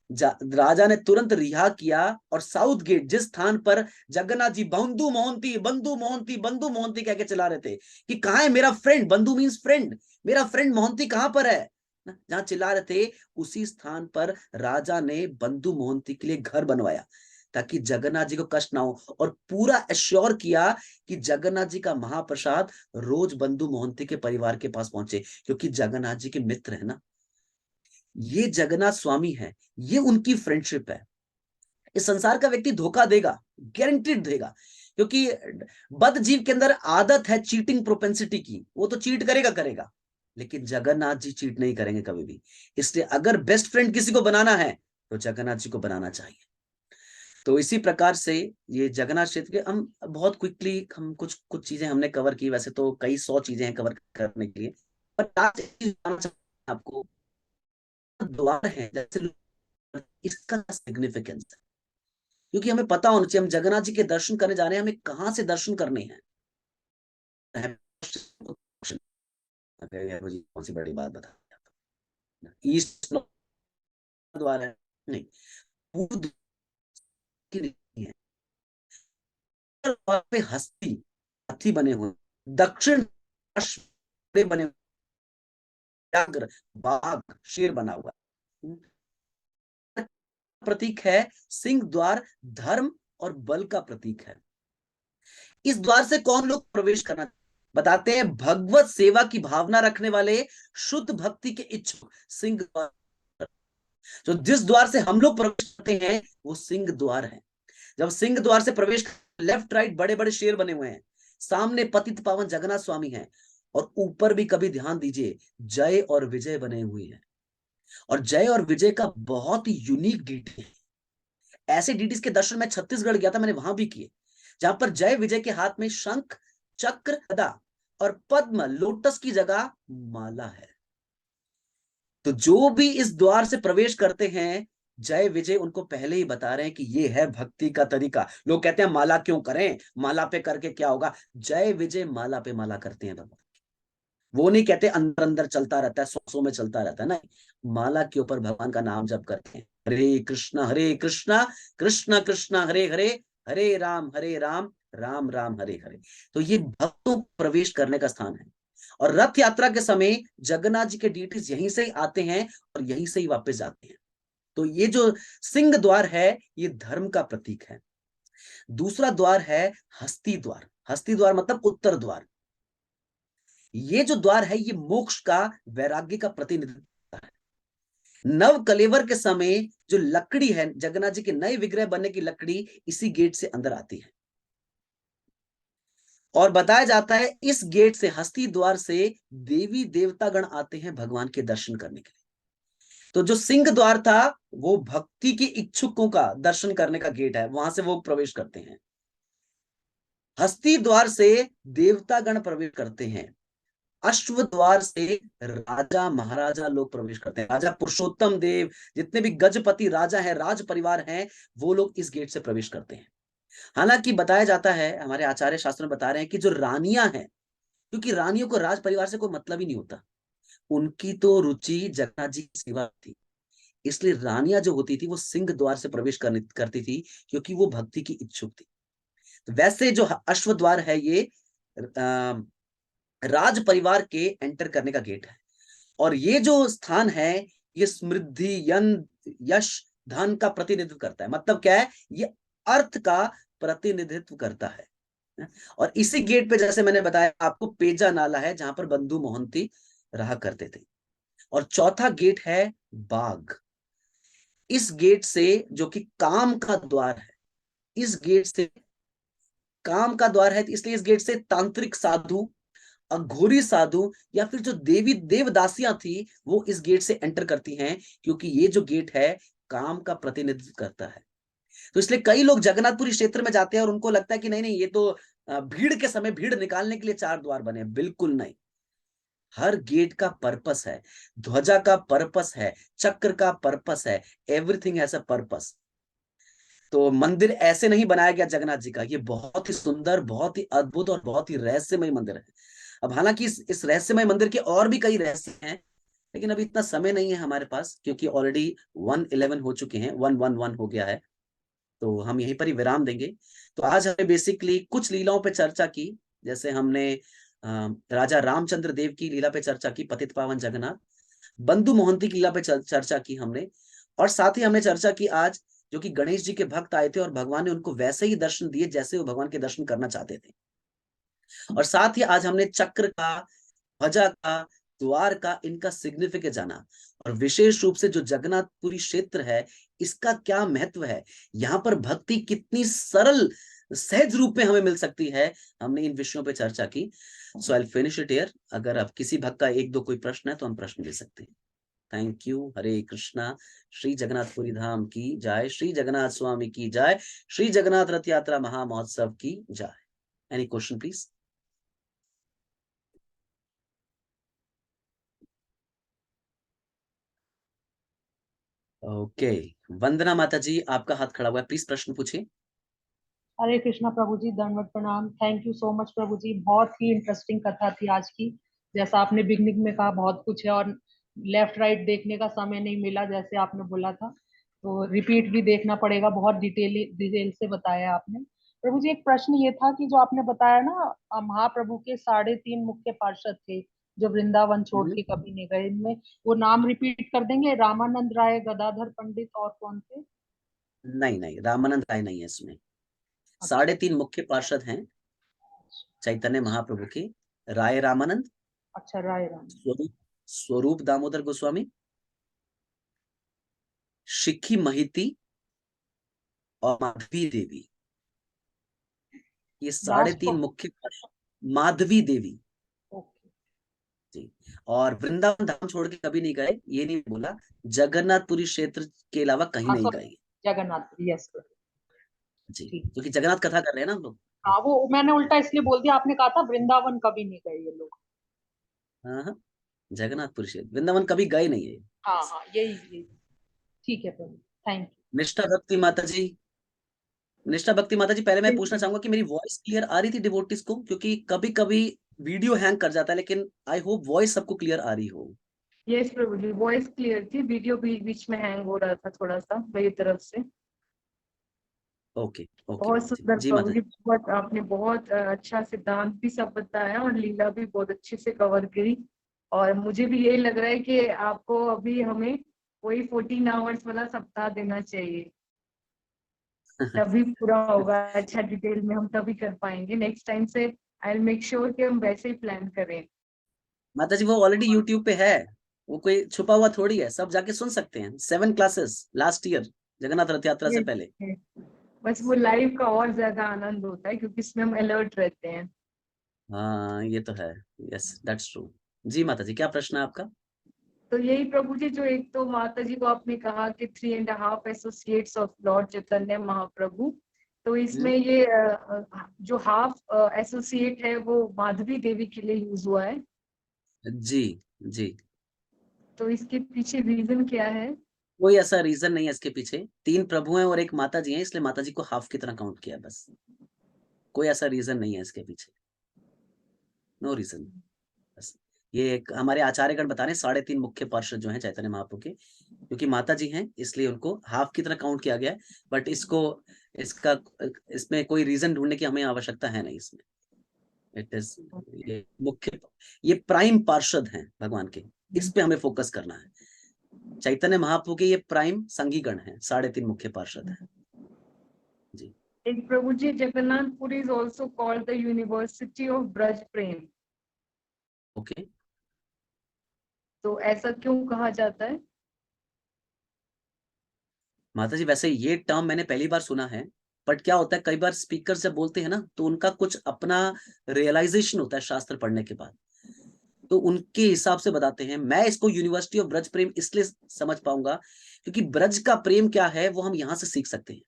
राजा ने तुरंत रिहा किया और साउथ गेट जिस स्थान पर जगन्नाथ जी बंधु मोहंती बंधु मोहंती बंधु मोहंती कह के चला रहे थे कि कहां है मेरा फ्रेंड, बंधु मीन्स फ्रेंड, मेरा फ्रेंड मोहंती कहां पर है, जहां चिल्ला रहे थे उसी स्थान पर राजा ने बंधु मोहंती के लिए घर बनवाया ताकि जगन्नाथ जी को कष्ट ना हो। और पूरा एश्योर किया कि जगन्नाथ जी का महाप्रसाद रोज बंधु मोहंती के परिवार के पास पहुंचे, क्योंकि जगन्नाथ जी के मित्र है ना। ये जगन्नाथ स्वामी है, ये उनकी फ्रेंडशिप है। इस संसार का व्यक्ति धोखा देगा, गारंटीड देगा, क्योंकि बद जीव के अंदर आदत है चीटिंग प्रोपेंसिटी की, वो तो चीट करेगा करेगा, लेकिन जगन्नाथ जी चीट नहीं करेंगे कभी भी। इसलिए अगर बेस्ट फ्रेंड किसी को बनाना है तो जगन्नाथ जी को बनाना चाहिए। तो इसी प्रकार से ये जगन्नाथ क्षेत्र के हम बहुत क्विकली हम कुछ कुछ चीजें हमने कवर की, वैसे तो कई 100 चीजें हैं कवर करने के लिए, पर आज आपको द्वार है जैसे इसका सिग्निफिकेंस है, क्योंकि हमें पता होना चाहिए हम जगन्नाथ जी के दर्शन करने जा रहे हैं, हमें कहां से दर्शन करने हैं। मुझे कौन सी बड़ी बात बता, ईस्ट द्वार है नहीं, पूर्व की नहीं है, द्वार पे हस्ती हाथी बने हुए, दक्षिण बने हुए, व्याघ्र बाघ शेर बना हुआ, प्रतीक है सिंह द्वार धर्म और बल का प्रतीक है। इस द्वार से कौन लोग प्रवेश करना बताते हैं? भगवत सेवा की भावना रखने वाले शुद्ध भक्ति के इच्छुक सिंह द्वार। तो जिस द्वार से हम लोग प्रवेश करते हैं वो सिंह द्वार है। जब सिंह द्वार से प्रवेश, लेफ्ट राइट बड़े बड़े शेर बने हुए हैं, सामने पतित पावन जगन्नाथ स्वामी हैं, और ऊपर भी कभी ध्यान दीजिए जय और विजय बने हुए हैं। और जय और विजय का बहुत ही यूनिक डीटी है। ऐसे डीटीज के दर्शन मैं छत्तीसगढ़ गया था, मैंने वहां भी किए, जहां पर जय विजय के हाथ में शंख चक्र गदा और पद्म लोटस की जगह माला है। तो जो भी इस द्वार से प्रवेश करते हैं जय विजय उनको पहले ही बता रहे हैं कि ये है भक्ति का तरीका। लोग कहते हैं माला क्यों करें, माला पे करके क्या होगा? जय विजय माला पे माला करते हैं भगवान। वो नहीं कहते अंदर अंदर चलता रहता है, सौ में चलता रहता है, नहीं, माला के ऊपर भगवान का नाम जप करते हैं, हरे कृष्णा कृष्ण कृष्ण हरे हरे, हरे राम राम राम हरे हरे। तो ये भक्तों प्रवेश करने का स्थान है। और रथ यात्रा के समय जगन्नाथ जी के डीटीज यहीं से ही आते हैं और यहीं से ही वापस जाते हैं। तो ये जो सिंह द्वार है ये धर्म का प्रतीक है। दूसरा द्वार है हस्ती द्वार। हस्ती द्वार मतलब उत्तर द्वार। ये जो द्वार है ये मोक्ष का, वैराग्य का प्रतिनिधित्व है। नव कलेवर के समय जो लकड़ी है जगन्नाथ जी के नए विग्रह बनने की लकड़ी इसी गेट से अंदर आती है। और बताया जाता है इस गेट से, हस्ती द्वार से देवी देवता गण आते हैं भगवान के दर्शन करने के लिए। तो जो सिंह द्वार था वो भक्ति के इच्छुकों का दर्शन करने का गेट है, वहां से वो प्रवेश करते हैं। हस्ती द्वार से देवतागण प्रवेश करते हैं, अश्व द्वार से राजा महाराजा लोग प्रवेश करते हैं, राजा पुरुषोत्तम देव, जितने भी गजपति राजा हैं, राज परिवार हैं, वो लोग इस गेट से प्रवेश करते हैं। हालांकि बताया जाता है, हमारे आचार्य शास्त्र में बता रहे हैं कि जो रानियां हैं, क्योंकि रानियों को राज परिवार से कोई मतलब ही नहीं होता, उनकी तो रुचि जगन्नाथ जी की सेवा थी, इसलिए रानियां जो होती थी वो सिंह द्वार से प्रवेश करती थी, क्योंकि वो भक्ति की इच्छुक थी। तो वैसे जो अश्व द्वार है, ये राज परिवार के एंटर करने का गेट है। और ये जो स्थान है, ये समृद्धि, यश, धन का प्रतिनिधित्व करता है। मतलब क्या है, ये अर्थ का प्रतिनिधित्व करता है। और इसी गेट पे, जैसे मैंने बताया आपको, पेजा नाला है जहां पर बंधु मोहंती रहा करते थे। और चौथा गेट है बाग। इस गेट से, जो कि काम का द्वार है, इस गेट से काम का द्वार है, इसलिए इस गेट से तांत्रिक साधु, अघोरी साधु, या फिर जो देवी देवदासियां थी, वो इस गेट से एंटर करती हैं, क्योंकि ये जो गेट है काम का प्रतिनिधित्व करता है। तो इसलिए कई लोग जगन्नाथपुरी क्षेत्र में जाते हैं और उनको लगता है कि नहीं नहीं, ये तो भीड़ के समय भीड़ निकालने के लिए 4 द्वार बने। बिल्कुल नहीं, हर गेट का पर्पस है, ध्वजा का पर्पस है, चक्र का पर्पस है, एवरीथिंग हैज अ पर्पस। तो मंदिर ऐसे नहीं बनाया गया जगन्नाथ जी का, ये बहुत ही सुंदर, बहुत ही अद्भुत और बहुत ही रहस्यमय मंदिर है। अब हालांकि इस रहस्यमय मंदिर के और भी कई रहस्य हैं, लेकिन अभी इतना समय नहीं है हमारे पास, क्योंकि ऑलरेडी 111 हो चुके हैं, 111 हो गया है, तो हम यहीं पर ही विराम देंगे। तो आज हमने बेसिकली कुछ लीलाओं पे चर्चा की, जैसे हमने राजा रामचंद्र देव की लीला पे चर्चा की, पतित पावन जगन्नाथ, बंधु मोहंती की लीला पे चर्चा की हमने, और साथ ही हमने चर्चा की आज, जो कि गणेश जी के भक्त आए थे और भगवान ने उनको वैसे ही दर्शन दिए जैसे वो भगवान के दर्शन करना चाहते थे। और साथ ही आज हमने चक्र का, ध्वजा का, द्वार का, इनका सिग्निफिकेंस जाना, और विशेष रूप से जो जगन्नाथपुरी क्षेत्र है, इसका क्या महत्व है, यहाँ पर भक्ति कितनी सरल सहज रूप में हमें मिल सकती है, हमने इन विषयों पे चर्चा की। So I will finish it here. अगर अब किसी भक्त का एक दो कोई प्रश्न है तो हम प्रश्न ले सकते हैं। Thank you. हरे कृष्णा। श्री जगन्नाथपुरी धाम की जय, श्री जगन्नाथ स्वामी की जय, श्री जगन्नाथ रथ यात्रा महामहोत्सव की जय। Any question please? ओके, वंदना माता जी, आपका हाथ खड़ा हुआ है, प्लीज प्रश्न पूछिए। हरे कृष्णा प्रभु जी, दंडवत प्रणाम। थैंक यू सो मच प्रभु जी, बहुत ही इंटरेस्टिंग कथा थी आज की। जैसा आपने बिगनिंग में कहा, बहुत कुछ है, और लेफ्ट राइट देखने का समय नहीं मिला जैसे आपने बोला था, तो रिपीट भी देखना पड़ेगा। बहुत डिटेल से बताया आपने प्रभु जी। एक प्रश्न ये था कि जो आपने बताया ना, महाप्रभु के 3.5 मुख्य पार्षद थे जो वृंदावन छोड़ के कभी नहीं गए, इनमें वो नाम रिपीट कर देंगे? रामानंद राय, गदाधर पंडित, और कौन थे? नहीं नहीं, रामानंद राय नहीं है इसमें। 3.5 मुख्य पार्षद हैं चैतन्य महाप्रभु के। राय रामानंद, अच्छा, राय राम, स्वरूप दामोदर गोस्वामी, शिखी महिती और माधवी देवी, ये लास्ट 3.5 को। मुख्य पार्षद। माधवी देवी ओके, जी। और वृंदावन धाम छोड़ के कभी नहीं गए, ये नहीं बोला, जगन्नाथपुरी क्षेत्र के अलावा कहीं हाँ नहीं सर, गए जगन्नाथ, यस सर, जी, ठीक। क्योंकि जगन्नाथ कथा कर रहे हैं ना हम लोग। हाँ, वो मैंने उल्टा इसलिए बोल दिया, आपने कहा था वृंदावन कभी नहीं गए ये लोग। हाँ हाँ, जगन्नाथपुरी क्षेत्र, वृंदावन कभी गए नहीं है। हाँ हाँ, यही। ठीक है प्रभु, थैंक निष्ठा भक्ति माता जी, निष्ठा भक्ति माता जी, पहले मैं पूछना यू। चाहूंगा कि मेरी वॉइस क्लियर आ रही थी डिवोटीज को, क्योंकि कभी कभी वीडियो हैंग कर जाता है, लेकिन आई होप वॉइस सबको क्लियर आ रही हो। यस प्रभु जी, वॉइस क्लियर थी, वीडियो बीच बीच में हैंग हो रहा था थोड़ा सा मेरी तरफ से। ओके ओके बहुत माता जी, सुंदर जी प्रभु माता जी, जी। बहुत आपने बहुत अच्छा सिद्धांत भी सब बताया और लीला भी बहुत अच्छे से कवर करी। और मुझे भी यही लग रहा है कि आपको अभी हमें वही 14 आवर्स वाला सप्ताह देना चाहिए, तभी पूरा होगा अच्छा डिटेल में, हम तभी कर पाएंगे। नेक्स्ट टाइम से आई विल मेक श्योर कि हम वैसे ही प्लान करें। माता जी वो ऑलरेडी यूट्यूब पे है, वो कोई छुपा हुआ थोड़ी है, सब जाके सुन सकते हैं। 7 क्लासेस लास्ट ईयर जगन्नाथ रथ यात्रा से पहले। ये बस वो लाइव का और ज्यादा आनंद होता है क्योंकि इसमें हम अलर्ट रहते हैं। हाँ ये तो है, यस दैट्स ट्रू। जी माता जी, क्या प्रश्न है आपका? तो यही प्रभु जी, जो एक तो माता जी को आपने कहा कि 3.5 associates of Lord Chaitanya Mahaprabhu, तो इसमें ये जो हाफ एसोसिएट है वो माधवी देवी के लिए यूज हुआ है। जी जी, तो इसके पीछे रीजन क्या है? कोई ऐसा रीजन नहीं है इसके पीछे। 3 प्रभु हैं और एक माता जी हैं, इसलिए माता जी को हाफ की तरह काउंट किया बस। कोई ऐसा रीजन नहीं है इसके पीछे, नो रीजन। बस ये एक हमारे आचार्यगण बता रहे हैं, 3.5 मुख्य पार्षद जो हैं चैतन्य महाप्रभु के, क्योंकि माता जी हैं इसलिए उनको हाफ की तरह काउंट किया गया है। बट इसमें कोई रीजन ढूंढने की हमें आवश्यकता है नहीं इसमें। इट इज ये मुख्य, ये प्राइम पार्षद हैं भगवान के, इस पे हमें फोकस करना है। चैतन्य महाप्रभु के ये प्राइम संगीगण हैं, 3.5 मुख्य पार्षद हैं जी। एक प्रभु जी, Jagannathpuri is also called the university of Braj prem. Okay, तो ऐसा क्यों कहा जाता है? माता जी वैसे ये टर्म मैंने पहली बार सुना है, बट क्या होता है कई बार स्पीकर जब बोलते हैं ना तो उनका कुछ अपना रियलाइजेशन होता है शास्त्र पढ़ने के बाद, तो उनके हिसाब से बताते हैं। मैं इसको यूनिवर्सिटी ऑफ ब्रज प्रेम इसलिए समझ पाऊंगा क्योंकि ब्रज का प्रेम क्या है वो हम यहाँ से सीख सकते हैं।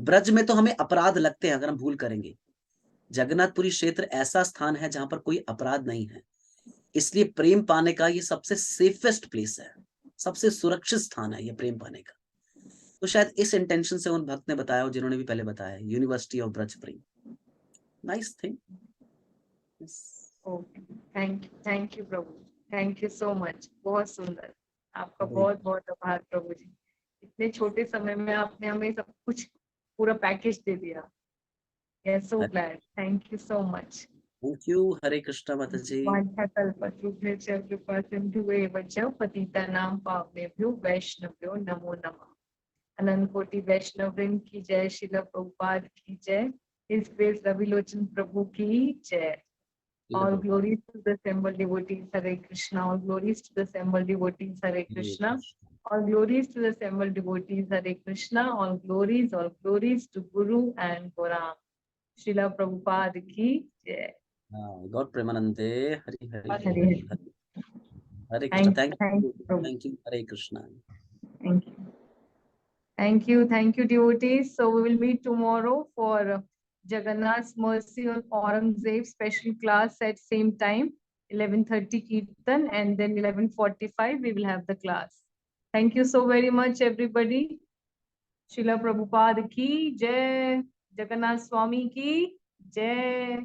ब्रज में तो हमें अपराध लगते हैं अगर हम भूल करेंगे। जगन्नाथपुरी क्षेत्र ऐसा स्थान है जहां पर कोई अपराध नहीं है, इसलिए प्रेम पाने का ये सबसे सेफेस्ट प्लेस है, सबसे सुरक्षित स्थान है ये प्रेम पाने का। तो शायद इस इंटेंशन से उन भक्त ने बताया हो जिन्होंने भी पहले बताया, university of Braj Prem. Nice thing. Okay, thank you Prabhu, thank you so much. बहुत सुंदर, आपका जी। बहुत बहुत आभार प्रभु जी। इतने छोटे समय में आपने हमें सब कुछ पूरा पैकेज दे दिया। So glad, thank you so much. Thank you. Hare Krishna माता जी। वाञ्छाकल्पतरुभ्यश्च कृपासिन्धुभ्येव च पतितानां पावनेभ्यो वैष्णव्यो नमो नमः। अनंत कोटि वैष्णव वृंद की जय, श्रील प्रभुपाद की जय, हिज ग्रेस रविलोचन प्रभु की जय। All glories to the assembled devotees, Hare Krishna. All glories to the assembled devotees, Hare Krishna. All glories to the assembled devotees, Hare Krishna. All glories to Guru and Gaurang. Srila Prabhupada ki jai. गॉड प्रेमानंदे। Hari Hari Hare Hari Hare. Hari. Hare Krishna. Thank you, Prabhu. Thank you. Hare Krishna. Thank you. Thank you, devotees. So we will meet tomorrow for Jagannath's Mercy on Aurangzeb special class at same time, 11:30 Kirtan, and then 11:45 we will have the class. Thank you so very much, everybody. Srila Prabhupada ki jai, Jagannath Swami ki jai.